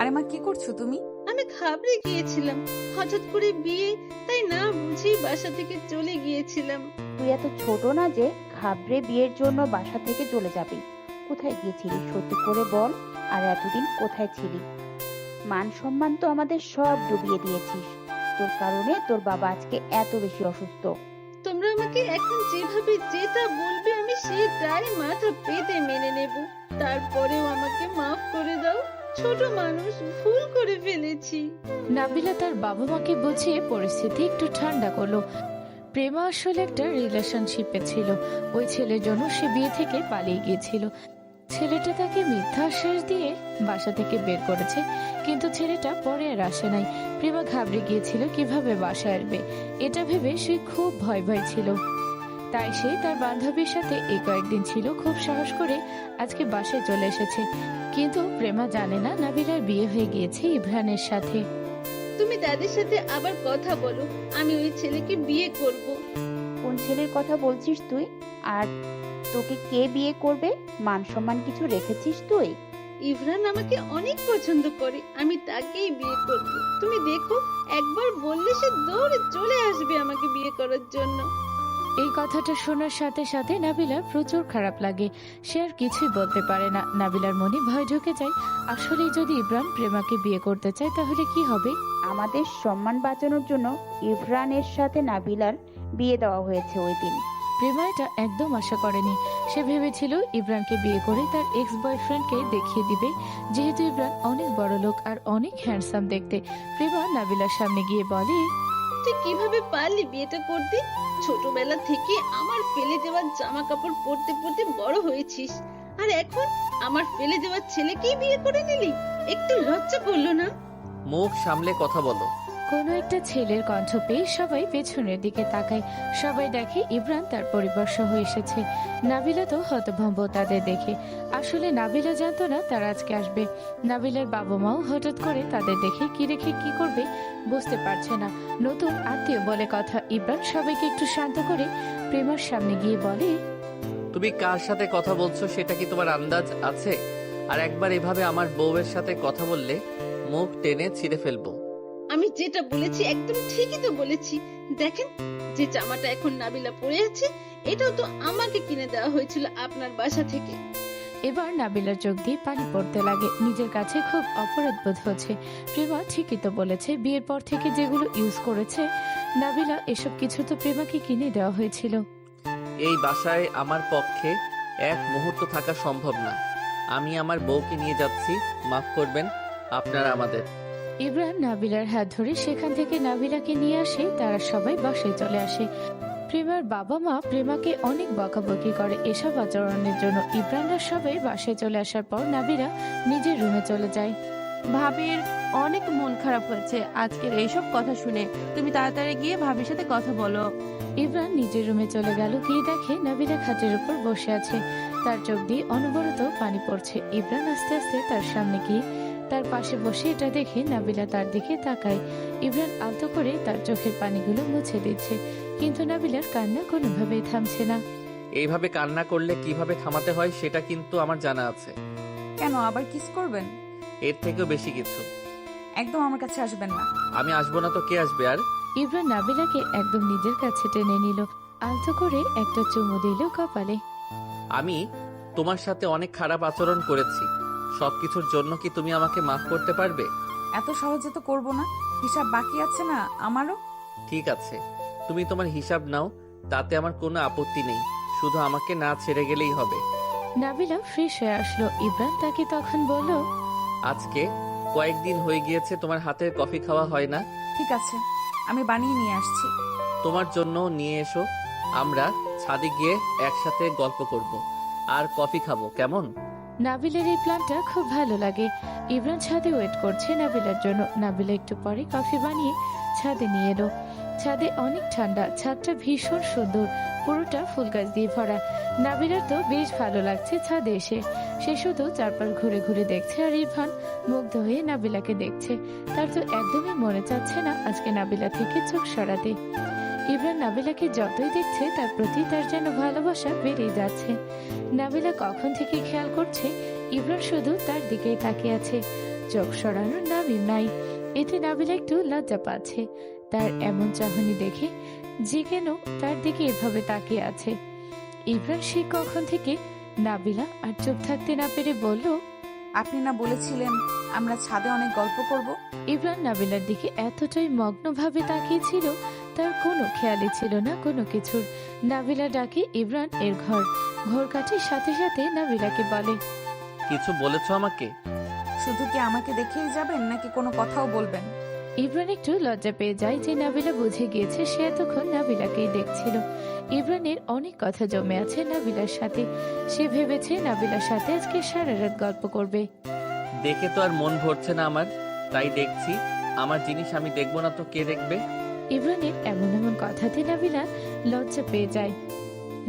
আরে মা, কি করছো তুমি? আমি ঘাবড়ে গিয়েছিলাম, হঠাৎ করে বিয়ে, তাই না বুঝেই বাসা থেকে চলে গিয়েছিলাম। তুই এত ছোট না যে ঘাবড়ে বিয়ের জন্য বাসা থেকে চলে যাবি। কোথায় গিয়েছিলি সত্যি করে বল, আর এতদিন কোথায় ছিলি? মান সম্মান তো আমাদের সব ডুবিয়ে দিয়েছিস। তোর কারণে তোর বাবা আজকে এত বেশি অসুস্থ। তোমরা আমাকে এখন যেভাবে যেটা বলবে আমি সেটাই মাথা পেতে মেনে নেব। তারপরেও আমাকে মাফ করে দাও, ছোট মানুষ, ভুল করে ফেলেছি। নাবিলা তার বাবা মাকে বুঝিয়ে পরিস্থিতি একটু ঠান্ডা করলো। প্রেমা আসলে একটা রিলেশনশিপে ছিল, ওই ছেলের জন্য সে বিয়ে থেকে পালিয়ে গিয়েছিল। ছেলেটা তাকে মিথ্যা আশ্বাস দিয়ে বাসা থেকে বের করেছে, কিন্তু ছেলেটা পরে আর আসে নাই। প্রেমা ঘাবড়ে গিয়েছিল কিভাবে বাসায় আসবে, এটা ভেবে সে খুব ভয় ভয় ছিল। তাই সে তার বান্ধবীর সাথে এই কয়েকদিন ছিল, খুব সাহস করে আজকে বাসায় চলে এসেছে। কিন্তু প্রেমা জানে না নাবিলার বিয়ে হয়ে গিয়েছে ইব্রানের সাথে। তুমি তাদের সাথে আবার কথা বলো, আমি ওই ছেলেকে বিয়ে করব। কোন ছেলের কথা বলছিস তুই? আর তোকে কে বিয়ে করবে? মান সম্মান কিছু রেখেছিস তুই? ইভরান আমাকে অনেক পছন্দ করে, আমি তাকেই বিয়ে করব। তুমি দেখো, একবার বললে সে দৌড়ে চলে আসবে আমাকে বিয়ে করার জন্য। এই কথাটা শোনার সাথে সাথে নাবিলার প্রচুর খারাপ লাগে। সে আর কিছুই বলতে পারে না। নাবিলার মনে ভয় ঢুকে যায়, আসলেই যদি ইব্রান প্রেমাকে বিয়ে করতে চায় তাহলে কি হবে। আমাদের সম্মান বাঁচানোর জন্য ইভরানের সাথে নাবিলার বিয়ে দেওয়া হয়েছে ওই দিন। প্রেমা এটা একদম আশা করেনি। সে ভেবেছিল ইব্রানকে বিয়ে করে তার এক্স বয়ফ্রেন্ডকে দেখিয়ে দিবে, যেহেতু ইব্রান অনেক বড় লোক আর অনেক হ্যান্ডসাম দেখতে। প্রেমা নাবিলার সামনে গিয়ে বলে, তুই কিভাবে পারলি বিয়েটা করতে? ছোটবেলা থেকে আমার ফেলে দেওয়া জামা কাপড় পরতে পরতে বড় হয়েছিস, আর এখন আমার ফেলে দেওয়া ছেলেকেই বিয়ে করে নিলি? একটু লজ্জা করলো না? মুখ সামলে কথা বলো। কোনো একটা ছেলের কণ্ঠ পেয়ে সবাই পেছনের দিকে তাকায়। সবাই দেখে ইব্রান তার পরিবার সহ এসেছে। নাবিলা তো হতভম্ব তাদের দেখে। আসলে নাবিলা জানতো না তারা আজকে আসবে। নাবিলার বাবা মাও হঠাৎ করে তাদের দেখে কি রেখে কি করবে বুঝতে পারছে না। নতুন আত্মীয় বলে কথা। ইব্রান সবাইকে একটু শান্ত করে প্রেমার সামনে গিয়ে বলে, তুমি কার সাথে কথা বলছো সেটা কি তোমার আন্দাজ আছে? আর একবার এভাবে আমার বউয়ের সাথে কথা বললে মুখ টেনে ছিঁড়ে ফেলবো। আমি যেটা বলেছি একদম ঠিকই তো বলেছি। দেখেন, যে জামাটা এখন নাবিলা পরে আছে, এটাও তো আমাকে কিনে দেওয়া হয়েছিল আপনার বাসা থেকে। এবার নাবিলার চোখ দিয়ে পানি পড়তে লাগে। নিজের কাছে খুব অপরাধ বোধ হচ্ছে। প্রেমা ঠিকই তো বলেছে, বিয়ের পর থেকে যেগুলো ইউজ করেছে নাবিলা, এসব কিছু তো প্রেমাকে কিনে দেওয়া হয়েছিল। এই বাসায় আমার পক্ষে এক মুহূর্ত থাকা সম্ভব না। আমি আমার বউকে নিয়ে যাচ্ছি, মাফ করবেন আপনারা আমাদের। ইব্রাহিম নাবিলার হাত ধরে সেখান থেকে নাবিলাকে নিয়ে আসে। তারা সবাই বাসায় চলে আসে। প্রেমার বাবা মা প্রেমাকে অনেক বকাবকি করে এসব আচরণের জন্য। ইব্রাহিমরা সবাই বাসায় চলে আসার পর নাবিলা নিজের রুমে চলে যায়। ভাবির অনেক মন খারাপ হয়েছে আজকের এইসব কথা শুনে। তুমি তাড়াতাড়ি গিয়ে ভাবির সাথে কথা বলো। ইব্রাহিম নিজের রুমে চলে গেল। গিয়ে দেখে নাবিলা খাটের উপর বসে আছে। তার চোখ দিয়ে অনবরত পানি পড়ছে। ইব্রাহিম আস্তে আস্তে তার সামনে গিয়ে তার পাশে বসে এটা দেখে নাবিলা তার দিকে তাকায়। ইব্রাহিম আলতো করে তার চোখের পানিগুলো মুছে দিচ্ছে, কিন্তু নাবিলার কান্না কোনোভাবেই থামছে না। এইভাবে কান্না করলে কিভাবে থামাতে হয় সেটা কিন্তু আমার জানা আছে। কেন আবার কিস করবেন? এর থেকেও বেশি কিছু। একদম আমার কাছে আসবেন না। আমি আসবো না তো কে আসবে? আর ইব্রাহিম নাবিলাকে একদম নিজের কাছে টেনে নিল। আলতো করে একটা চুমু দিল কপালে। আমি তোমার সাথে অনেক খারাপ আচরণ করেছি, সবকিছুর জন্য কি তুমি আমাকে মাফ করতে পারবে? এত সহজে তো করব না, হিসাব বাকি আছে না আমারও। ঠিক আছে, তুমি তোমার হিসাব নাও, তাতে আমার কোনো আপত্তি নেই। শুধু আমাকে না ছেড়ে গেলেই হবে। নাবিলা ফ্রেশ হয়ে আসলো। ইব্রাহিম তাকে তখন বলল, আজকে কয়েকদিন হয়ে গিয়েছে তোমার হাতের কফি খাওয়া হয় না। ঠিক আছে, আমি বানিয়ে নিয়ে আসছি। তোমার জন্য নিয়ে এসো। আমরা ছাদে গিয়ে একসাথে গল্প করব আর কফি খাবো, কেমন? নাবিলার এই প্ল্যানটা খুব ভালো লাগে। ইব্রাহিম ছাদে ওয়েট করছে নাবিলার জন্য। নাবিলা একটু পরে কফি বানিয়ে ছাদে নিয়ে এলো। ছাদে অনেক ঠান্ডা, ছাদটা ভীষণ সুন্দর, পুরোটা ফুল গাছ দিয়ে ভরা। নাবিলার তো বেশ ভালো লাগছে ছাদে এসে। সে শুধু চারপাশ ঘুরে ঘুরে দেখছে আর ইরফান মুগ্ধ হয়ে নাবিলাকে দেখছে। তার তো একদমই মনে চাচ্ছে না আজকে নাবিলা থেকে চোখ সরাতে। ইব্রাহিম নাবিলাকে যতই দেখছে তার প্রতি তার যেন ভালোবাসা বেড়েই যাচ্ছে। নাবিলা কখন থেকে খেয়াল করছে ইব্রাহিম শুধু তার দিকেই তাকিয়ে আছে, চোখ সরানোর নামই নাই। এতে নাবিলা একটু লজ্জা পাচ্ছে তার এমন চাহনি দেখে, যে কেন তার দিকে এভাবে তাকিয়ে আছে। ইব্রাহিম সে কখন থেকে নাবিলা আর চুপ থাকতে না পেরে বলল, আপনি না বলেছিলেন আমরা ছাদে অনেক গল্প করব? ইব্রাহিম নাবিলার দিকে এতটাই মগ্নভাবে তাকিয়েছিল তার কোনো খেয়ালই ছিল না কোনো কিছুর। নাবিলা ডাকে ইব্রাহিম এর ঘর কাটির সাথে সাথে নাবিলাকে বলে, কিছু বলেছো আমাকে? শুধু কি আমাকে দেখেই যাবেন নাকি কোনো কথাও বলবেন? ইব্রাহিম একটু লজ্জা পেয়ে যায় যে নাবিলা বুঝে গিয়েছে সে এতক্ষণ নাবিলাকেই দেখছিল। ইব্রাহিমের অনেক কথা জমে আছে নাবিলার সাথে। সে ভেবেছে নাবিলার সাথে আজকে সারা রাত গল্প করবে। দেখে তো আর মন ভরছে না আমার, তাই দেখছি। আমার জিনিস আমি দেখবো না তো কে দেখবে? ইব্রাহিমের এমন এমন কথাতে নাবিলা লজ্জা পেয়ে যায়।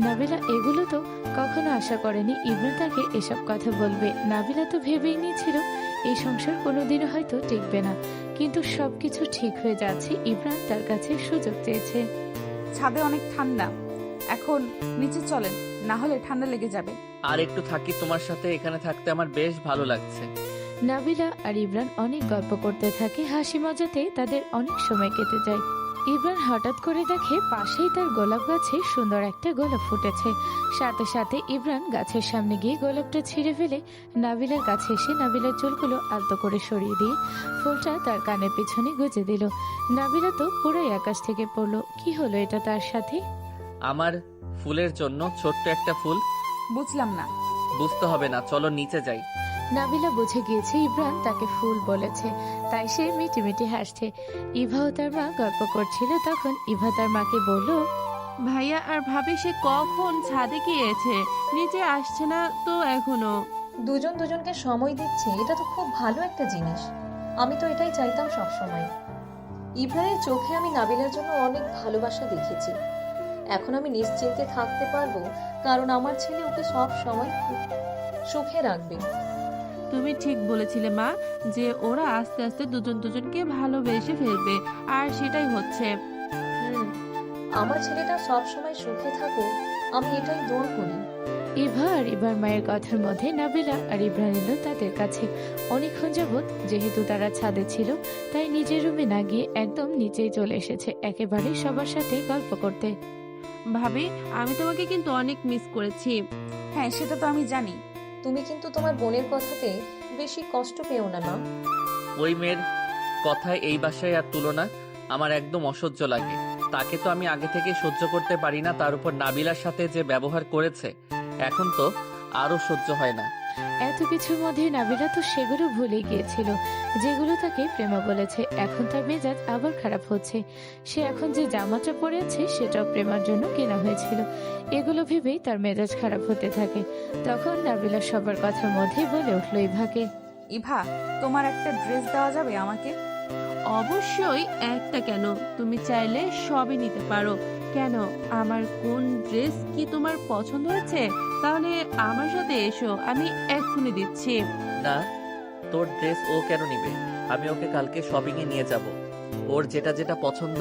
নাবিলা এগুলো তো কখনো আশা করেনি ইব্রাহিম তাকে এসব কথা বলবে। নাবিলা তো ভেবেই নিয়েছিল এই সংসার কোনোদিনও হয়তো টিকবে না, কিন্তু সবকিছু ঠিক হয়ে যাচ্ছে। ইব্রাহিম তার কাছে সুযোগ চেয়েছে। ছাদে অনেক ঠান্ডা, এখন নিচে চলেন, না হলে ঠান্ডা লেগে যাবে। আর একটু থাকি তোমার সাথে, এখানে থাকতে আমার বেশ ভালো লাগছে। নাবিলা আর ইব্রাহিম অনেক গল্প করতে থাকে, হাসি মজাতে তাদের অনেক সময় কেটে যায়। ইব্রাহিম হঠাৎ করে দেখে পাশেই তার গোলাপ গাছে সুন্দর একটা গোলাপ ফুটেছে। সাথে সাথে ইব্রাহিম গাছের সামনে গিয়ে গোলাপটা ছিঁড়ে ফেলে নাবিলার কাছে এসে নাবিলার চুলগুলো আলতো করে সরিয়ে দিয়ে ফুলটা তার কানের পিছনে গুজে দিল। নাবিলা তো পুরোই আকাশ থেকে পড়লো। কি হলো এটা তার সাথে? আমার ফুলের জন্য, ছোট্ট একটা ফুল। বুঝলাম না। বুঝতে হবে না, চলো নিচে যাই। নাবিলা বুঝে গিয়েছে ইব্রান তাকে ফুল বলেছে, তাই সে মিটিমিটি হাসছে। ইভা ও তার মা গল্প করছিল, তখন ইভা তার মাকে বলল, ভাইয়া আর ভাবি সে কখন ছাদে গিয়েছে, নিচে আসছে না তো এখনো। দুজন দুজনকে সময় দিচ্ছে, এটা তো খুব ভালো একটা জিনিস। আমি তো এটাই চাইতাম সব সময়। ইব্রানের চোখে আমি নাবিলার জন্য অনেক ভালোবাসা দেখেছি। এখন আমি নিশ্চিন্তে থাকতে পারবো, কারণ আমার ছেলে ওকে সব সময় খুব সুখে রাখবে। তুমি ঠিক বলেছিলে মা, যে ওরা আস্তে আস্তে দুজন দুজনকে ভালোবেসে ফেলবে, আর সেটাই হচ্ছে। আমার ছেলেটা সব সময় সুখে থাকুক, আমি এটাই দোয়া করি। ইভা আর ইভার মায়ের কথার মধ্যে নাবিলা আর ইব্রান এলো তাদের কাছে। অনেকক্ষণ যাবৎ যেহেতু তারা ছাদে ছিল, তাই নিজের রুমে না গিয়ে একদম নিচেই চলে এসেছে, একেবারে সবার সাথে গল্প করতে। ভাবি, আমি তোমাকে কিন্তু অনেক মিস করেছি। হ্যাঁ, সেটা তো আমি জানি। তুমি কিন্তু তোমার বোনের কথাতে বেশি কষ্ট পেও না, মা। ওই মেয়ের কথায় এই বাসায় আর তুলনা আমার একদম অসহ্য লাগে। তাকে তো আমি আগে থেকে সহ্য করতে পারি না, তার উপর নাবিলার সাথে যে ব্যবহার করেছে, এখন তো আরো সহ্য হয় না। এত কিছুর মধ্যে নাবিলা তো সেগুলো ভুলে গিয়েছিল, যেগুলো তাকে প্রেমা বলেছে। এখন তার মেজাজ আবার খারাপ হচ্ছে। সে এখন যে জামাটা পরে আছে সেটাও প্রেমার জন্য কেনা হয়েছিল। এগুলো ভেবেই তার মেজাজ খারাপ হতে থাকে। তখন নাবিলা সবার কথার মধ্যে বলে উঠল ইভাকে, ইভা, তোমার একটা ড্রেস দেওয়া যাবে আমাকে? অবশ্যই, একটা কেন, তুমি চাইলে সবই নিতে পারো। কেন, আমার কোন ড্রেস কি তোমার পছন্দ হয়েছে? তাহলে আমার সাথে এসো, আমি এক্ষুনি দিচ্ছি। না, তোর ড্রেস ও কেন নিবে? আমি ওকে কালকে শপিং এ নিয়ে যাব। ওর যেটা যেটা পছন্দ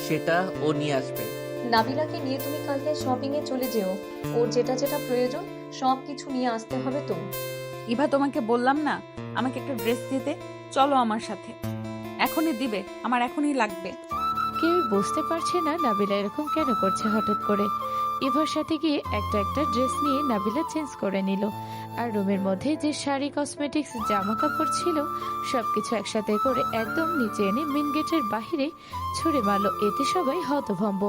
সেটা ও নিয়ে আসবে। নাবিলাকে নিয়ে তুমি কালকে শপিং এ চলে যেও, ওর যেটা যেটা প্রয়োজন সব কিছু নিয়ে আসতে হবে তো। ইভা, তোমাকে বললাম না আমাকে একটা ড্রেস দিতে? চলো আমার সাথে। এখনই দিবে, আমার এখনই লাগবে। কেউ বুঝতে পারছে না নাবিলা এরকম কেন করছে হঠাৎ করে। ইভার সাথে গিয়ে একটা একটা ড্রেস নিয়ে নাবিলা চেঞ্জ করে নিল, আর রুমের মধ্যে যে শাড়ি, কসমেটিক্স, জামা কাপড় ছিল সবকিছু একসাথে করে একদম নিচে এনে মেন গেটের বাহিরে ছুঁড়ে মারল। এতে সবাই হতভম্ব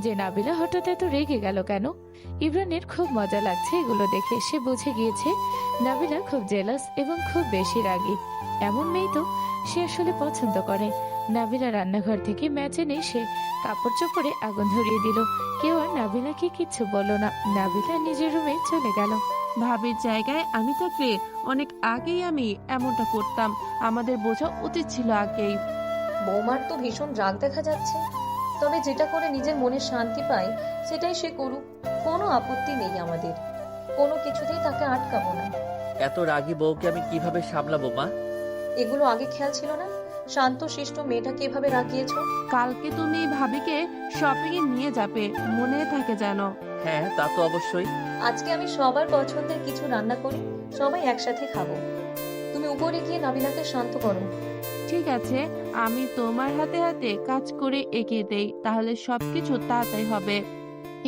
যে নাবিলা হঠাৎ এত রেগে গেল কেন। ইব্রানের খুব মজা লাগছে এগুলো দেখে। সে বুঝে গিয়েছে নাবিলা খুব জেলাস এবং খুব বেশি রাগী। এমন মেয়ে তো সে আসলে পছন্দ করে। নাবিলা রান্নাঘর থেকে ম্যাচ এনে সে কাপড় চোপড়ে আগুন ধরিয়ে দিল। কেউ আর নাবিলাকে কিচ্ছু বলল না। নাবিলা নিজের রুমে চলে গেল। ভাবির জায়গায় আমি থাকলে অনেক আগেই আমি এমনটা করতাম। আমাদের বোঝা উচিত ছিল আগেই। বৌমার তো ভীষণ রাগ দেখা যাচ্ছে, তবে যেটা করে নিজের মনে শান্তি পায় সেটাই সে করুক, কোনো আপত্তি নেই আমাদের। কোনো কিছুতেই তাকে আটকাবো না। এত রাগী বউকে আমি কিভাবে সামলাবো মা? এগুলো আগে খেয়াল ছিল না? শান্ত শিষ্ট মেয়েটাকে এভাবে রাগিয়েছো। কালকে তুমি ভাবিকে শপিং এ নিয়ে যাবে, মনে থাকে যেন। হ্যাঁ, তা তো অবশ্যই। আজকে আমি সবার পছন্দের কিছু রান্না করি, সবাই একসাথে খাবো। তুমি উপরে গিয়ে নাবিলাকে শান্ত করো। ঠিক আছে, আমি তোমার হাতে হাতে কাজ করে এগিয়ে দেই, তাহলে সবকিছু তাড়াতাড়ি হবে।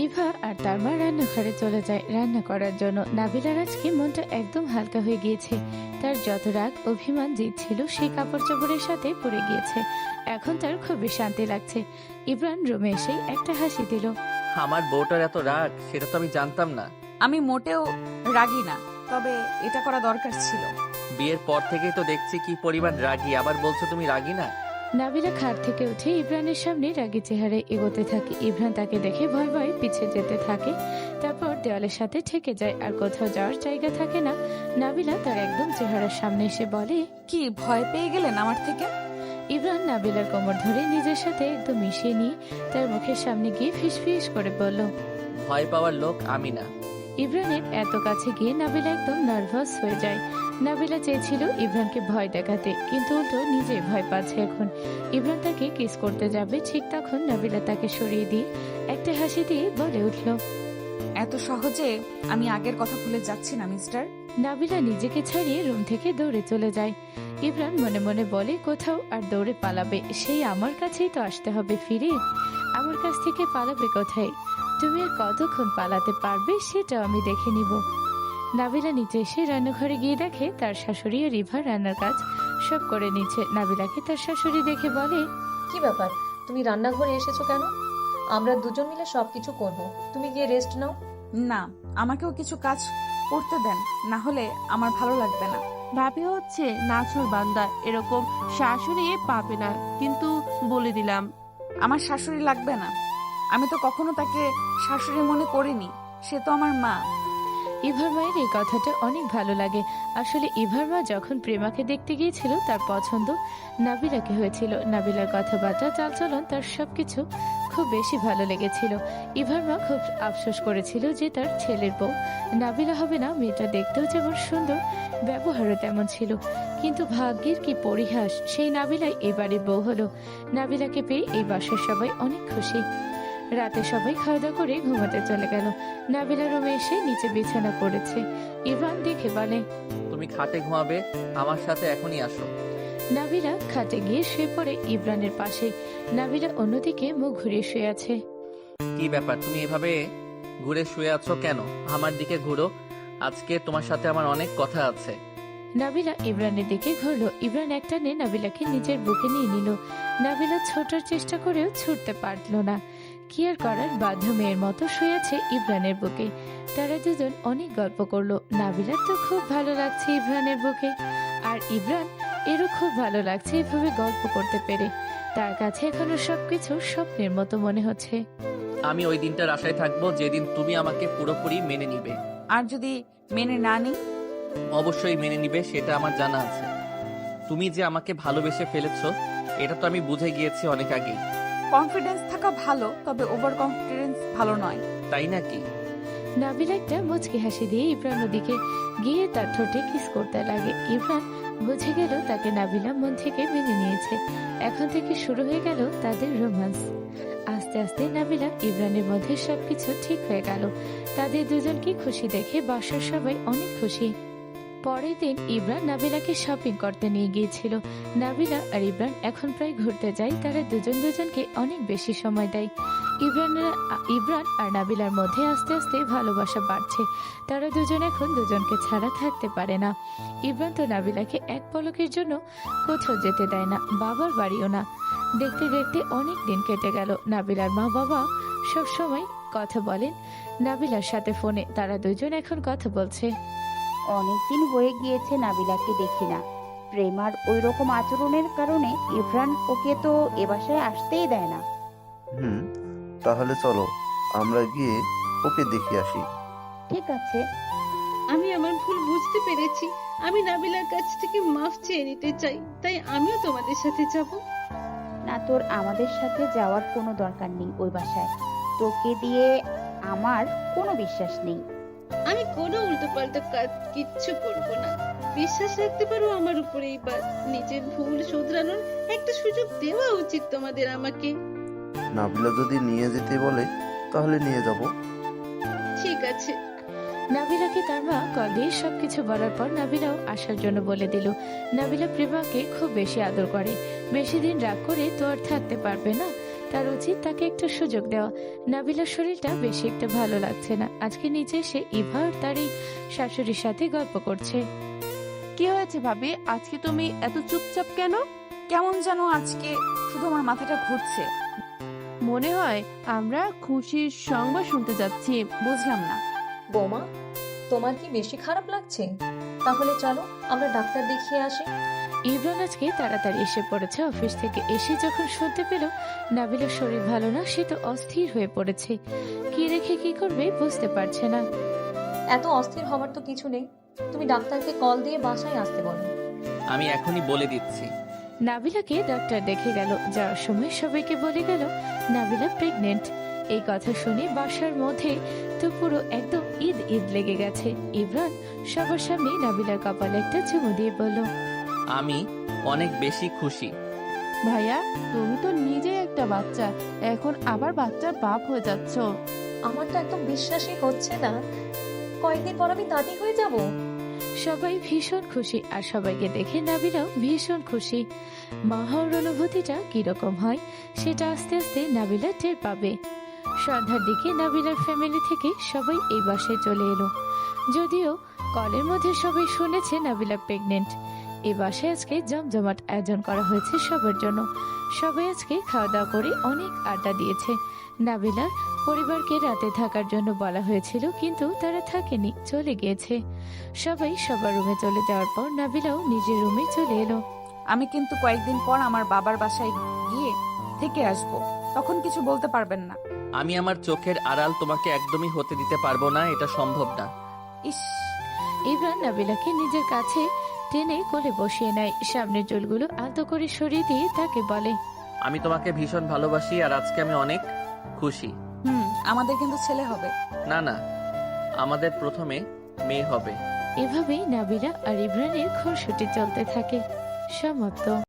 ইভা আর তার মা রান্নাঘরে চলে যায় রান্না করার জন্য। নাবিলার আজকে মনটা একদম হালকা হয়ে গিয়েছে। তার যত রাগ, অভিমান, জিদ ছিল সেই কাপড় চোপড়ের সাথে পড়ে গিয়েছে। এখন তার খুবই শান্তি লাগছে। ইব্রান রুমে এসেই একটা হাসি দিল। আমার বউটার এত রাগ সেটা তো আমি জানতাম না। আমি মোটেও রাগী না, তবে এটা করা দরকার ছিল। বিয়ের পর থেকেই তো দেখছি কি পরিমাণ রাগী, আবার বলছো তুমি রাগী না। নাবিলা খাট থেকে উঠে ইব্রানের সামনে রাগী চেহারায় এগোতে থাকে। ইব্রান তাকে দেখে ভয় ভয় পিছিয়ে যেতে থাকে, তারপর দেওয়ালের সাথে ঠেকে যায়। আর কোথাও যাওয়ার জায়গা থাকে না। নাবিলা তার একদম চেহারার সামনে এসে বলে, কি ভয় পেয়ে গেলেন আমার থেকে? ইব্রান নাবিলার কোমর ধরে নিজের সাথে একদম মিশিয়ে নিয়ে তার মুখের সামনে গিয়ে ফিসফিস করে বলল, ভয় পাওয়ার লোক আমি না। ইব্রানের এত কাছে গিয়ে নাবিলা একদম নার্ভাস হয়ে যায়। নাবিলা চেয়েছিল ইব্রানকে ভয় দেখাতে, কিন্তু উল্টো নিজেই ভয় পাচ্ছে এখন। ইব্রান তাকে কিস করতে যাবে, ঠিক তখন নাবিলা তাকে সরিয়ে দিয়ে একটা হাসি দিয়ে বলে উঠল, এত সহজে আমি আগের কথা ভুলে যাচ্ছি না মিস্টার। নাবিলা নিজেকে ছাড়িয়ে রুম থেকে দৌড়ে চলে যায়। ইব্রান মনে মনে বলে, কোথাও আর দৌড়ে পালাবে? সেই আমার কাছেই তো আসতে হবে ফিরে। আমার কাছ থেকে পালাবে কোথায়? তুমি আর কতক্ষণ পালাতে পারবে সেটাও আমি দেখে নিব। নাবিলা নিচে এসে রান্নাঘরে গিয়ে দেখে তার শাশুড়ি আর রিভা রান্নার কাজ সব করে নিচ্ছে। নাবিলাকে তার শাশুড়ি দেখে বলে, কি ব্যাপার, তুমি রান্নাঘরে এসেছো কেন? আমরা দুজন মিলে সবকিছু করব। তুমি গিয়ে রেস্ট নাও। না, আমাকেও কিছু কাজ করতে দেন, না হলে আমার ভালো লাগবে না। ভাবি হচ্ছে নাছর বান্দা, এরকম শাশুড়ি পাবে না, কিন্তু বলে দিলাম। আমার শাশুড়ি লাগবে না, আমি তো কখনো তাকে শাশুড়ি মনে করিনি, সে তো আমার মা। ইভার মায়ের এই কথাটা অনেক ভালো লাগে। আসলে ইভার মা যখন প্রেমাকে দেখতে গিয়েছিল তার পছন্দ নাবিলাকে হয়েছিল। নাবিলার কথাবার্তা, চালচলন, তার সবকিছু খুব বেশি ভালো লেগেছিল। ইভার মা খুব আফসোস করেছিল যে তার ছেলের বউ নাবিলা হবে না। মেয়েটা দেখতেও যেমন সুন্দর, ব্যবহারও তেমন ছিল, কিন্তু ভাগ্যের কি পরিহাস, সেই নাবিলাই এই বাড়ির বউ হলো। নাবিলাকে পেয়ে এই বাসার সবাই অনেক খুশি। রাতে সবাই খাওয়া দাওয়া করে ঘুমাতে চলে গেল। নাবিলা রুমে এসে নিচে বিছানা পড়েছে। ইভান দেখে বলে, তুমি খাটে ঘুমাবে, আমার সাথে এখনই আসো। নাবিলা খাটে গিয়ে শুয়ে পড়ে ইব্রানের পাশে। নাবিলা অন্যদিকে মুখ ঘুরিয়ে শুয়ে আছে। কি ব্যাপার, তুমি এভাবে ঘুরে শুয়ে আছো কেন? আমার দিকে ঘুরো, আজকে তোমার সাথে আমার অনেক কথা আছে। নাবিলা ইব্রানের দিকে ঘুরলো। ইব্রান একটানে নাবিলাকে নিজের বুকে নিয়ে নিল। নাবিলা ছোটার চেষ্টা করেও ছুটতে পারল না। কি আর করার, বাধ্য মেয়ের মতো শুয়ে আছে ইব্রানের বুকে। তারা দুজন অনেক গল্প করলো। নাবিলার তো খুব ভালো লাগছে ইব্রানের বুকে, আর ইব্রান এরও খুব ভালো লাগছে এভাবে গল্প করতে পেরে। তার কাছে এখনো সবকিছু স্বপ্নের মতো মনে হচ্ছে। আমি ওই দিনটার আশায় থাকবো যেদিন তুমি আমাকে পুরোপুরি মেনে নিবে। আর যদি মেনে না নিই? অবশ্যই মেনে নিবে, সেটা আমার জানা আছে। তুমি যে আমাকে ভালোবেসে ফেলেছো এটা তো আমি বুঝে গিয়েছি অনেক আগেই। কনফিডেন্স থাকা ভালো, তবে ওভার কনফিডেন্স ভালো নয়। তাই নাকি? নাবিলা একটা মুচকি হাসি দিয়ে ইব্রানের দিকে গিয়ে তার ঠোঁটে কিস করতে লাগে। ইব্রান বুঝে গেল তাকে নাবিলা মন থেকে মেনে নিয়েছে। এখন থেকে শুরু হয়ে গেল তাদের রোমান্স। আস্তে আস্তে নাবিলা ইব্রানের মধ্যে সবকিছু ঠিক হয়ে গেল। তাদের দুজনকে খুশি দেখে বাসার সবাই অনেক খুশি। পরের দিন ইব্রান নাবিলাকে শপিং করতে নিয়ে গিয়েছিল। নাবিলা আর ইব্রান এখন প্রায় ঘুরতে যায়। তারা দুজন দুজনকে অনেক বেশি সময় দেয়। ইব্রান আর নাবিলার মধ্যে আস্তে আস্তে ভালোবাসা বাড়ছে। তারা দুজন এখন দুজনকে ছাড়া থাকতে পারে না। ইব্রান তো নাবিলাকে এক পলকের জন্য কোথাও যেতে দেয় না, বাবার বাড়িও না। দেখতে দেখতে অনেক দিন কেটে গেল। নাবিলার মা বাবা সব সময় কথা বলেন নাবিলার সাথে ফোনে। তারা দুজন এখন কথা বলছে। অনেকদিন হয়ে গিয়েছে নাবিলাকে দেখি না। প্রেমার ওই রকম আচরণের কারণে ইরফান ওকে তো এ বাসায় আসতেই দেয় না। তাহলে চলো আমরা গিয়ে ওকে দেখে আসি। ঠিক আছে। আমি আমার ভুল বুঝতে পেরেছি। আমি নাবিলার কাছ থেকে মাফ চেয়ে নিতে চাই, তাই আমিও তোমাদের সাথে যাব। না, তোর আমাদের সাথে যাওয়ার কোনো দরকার নেই ওই বাসায়। তোকে দিয়ে আমার কোনো বিশ্বাস নেই। আমি কোনো উল্টোপাল্টা কাজ কিচ্ছু করব না। বিশ্বাস রাখতে পারো আমার উপরে। এইবার নিজের ভুল শুধরানোর একটা সুযোগ দেওয়া উচিত তোমাদের আমাকে। নাবিলা যদি নিয়ে যেতে বলে তাহলে নিয়ে যাব। ঠিক আছে। নাবিলাকে তার মা কল দিয়ে সবকিছু বলার পর নাবিলাও আসার জন্য বলে দিল। নাবিলা প্রেমাকে খুব বেশি আদর করে। বেশি দিন রাগ করে তো আর থাকতে পারবে না, তার উচিত তাকে একটা সুযোগ দেওয়া। নাবিলার শরীরটা বেশি একটা ভালো লাগছে না। আজকে নিচে এসে ইভা আর তার এই শাশুড়ির সাথে গল্প করছে। কি হয়েছে ভাবি, আজকে তুমি এত চুপচাপ কেন? কেমন যেন আজকে শুধু আমার মাথাটা ঘুরছে। মনে হয় আমরা খুশির সংবাদ শুনতে যাচ্ছি। বুঝলাম না। বৌমা, তোমার কি বেশি খারাপ লাগছে? তাহলে চলো আমরা ডাক্তার দেখিয়ে আসি। ইব্রান আজকে তাড়াতাড়ি এসে পড়েছে। অফিস থেকে এসে যখন শুনতে পেল নাবিলার শরীর ভালো না, সে তো অস্থির হয়ে পড়েছে। কি রেখে কি করবে বুঝতে পারছে না। এত অস্থির হবার তো কিছু নেই, তুমি ডাক্তারকে কল দিয়ে বাসায় আসতে বলো। আমি এখনই বলে দিচ্ছি। নাবিলাকে ডাক্তার দেখে গেল। যাওয়ার সময় সবাইকে বলে গেল নাবিলা প্রেগনেন্ট। এই কথা শুনে বাসার মধ্যে তো পুরো একদম ঈদ ঈদ লেগে গেছে। ইব্রান সবার সামনে নাবিলার কপালে একটা চুমু দিয়ে বলল, আমি অনেক বেশি খুশি। ভাইয়া, তুমি তো নিজে একটা বাচ্চা, এখন আবার বাচ্চার বাপ হয়ে যাচ্ছ। আমার তো একদম বিশ্বাসই হচ্ছে না, কয়েকদিন পর আমি দাদি হয়ে যাব। সবাই ভীষণ খুশি, আর সবাইকে দেখে নাবিলাও ভীষণ খুশি। মা হওয়ার অনুভূতিটা কিরকম হয় সেটা আস্তে আস্তে নাবিলা টের পাবে। সন্ধ্যার দিকে নাবিলার ফ্যামিলি থেকে সবাই এই বাসায় চলে এলো। যদিও কলের মধ্যে সবাই শুনেছে নাবিলা প্রেগনেন্ট। এই বাসায় আজকে জমজমাট আয়োজন করা হয়েছে সবার জন্য। সবাই আজকে খাওয়া দাওয়া করে অনেক আড্ডা দিয়েছে। নাবিলার পরিবারকে রাতে থাকার জন্য বলা হয়েছিল, কিন্তু তারা থাকেনি, চলে গিয়েছে। সবাই সবার রুমে চলে যাওয়ার পর নাবিলাও নিজের রুমে চলে এলো। আমি কিন্তু কয়েকদিন পর আমার বাবার বাসায় গিয়ে থেকে আসব, তখন কিছু বলতে পারবেন না। আমি আমার চোখের আড়াল তোমাকে একদমই হতে দিতে পারবো না, এটা সম্ভব না। ইস, ইমরান নাবিলাকে নিজের কাছে টেনে কোলে বসিয়ে নেয়, সামনের চুলগুলো আলতো করে সরিয়ে দিয়ে তাকে বলে, আমি তোমাকে ভীষণ ভালোবাসি আর আজকে আমি অনেক খুশি। আমাদের কিন্তু ছেলে হবে। না না, আমাদের প্রথমে মেয়ে হবে। এভাবেই নাবিলা আর ইমরানের খুনসুটি চলতে থাকে। সমাপ্ত।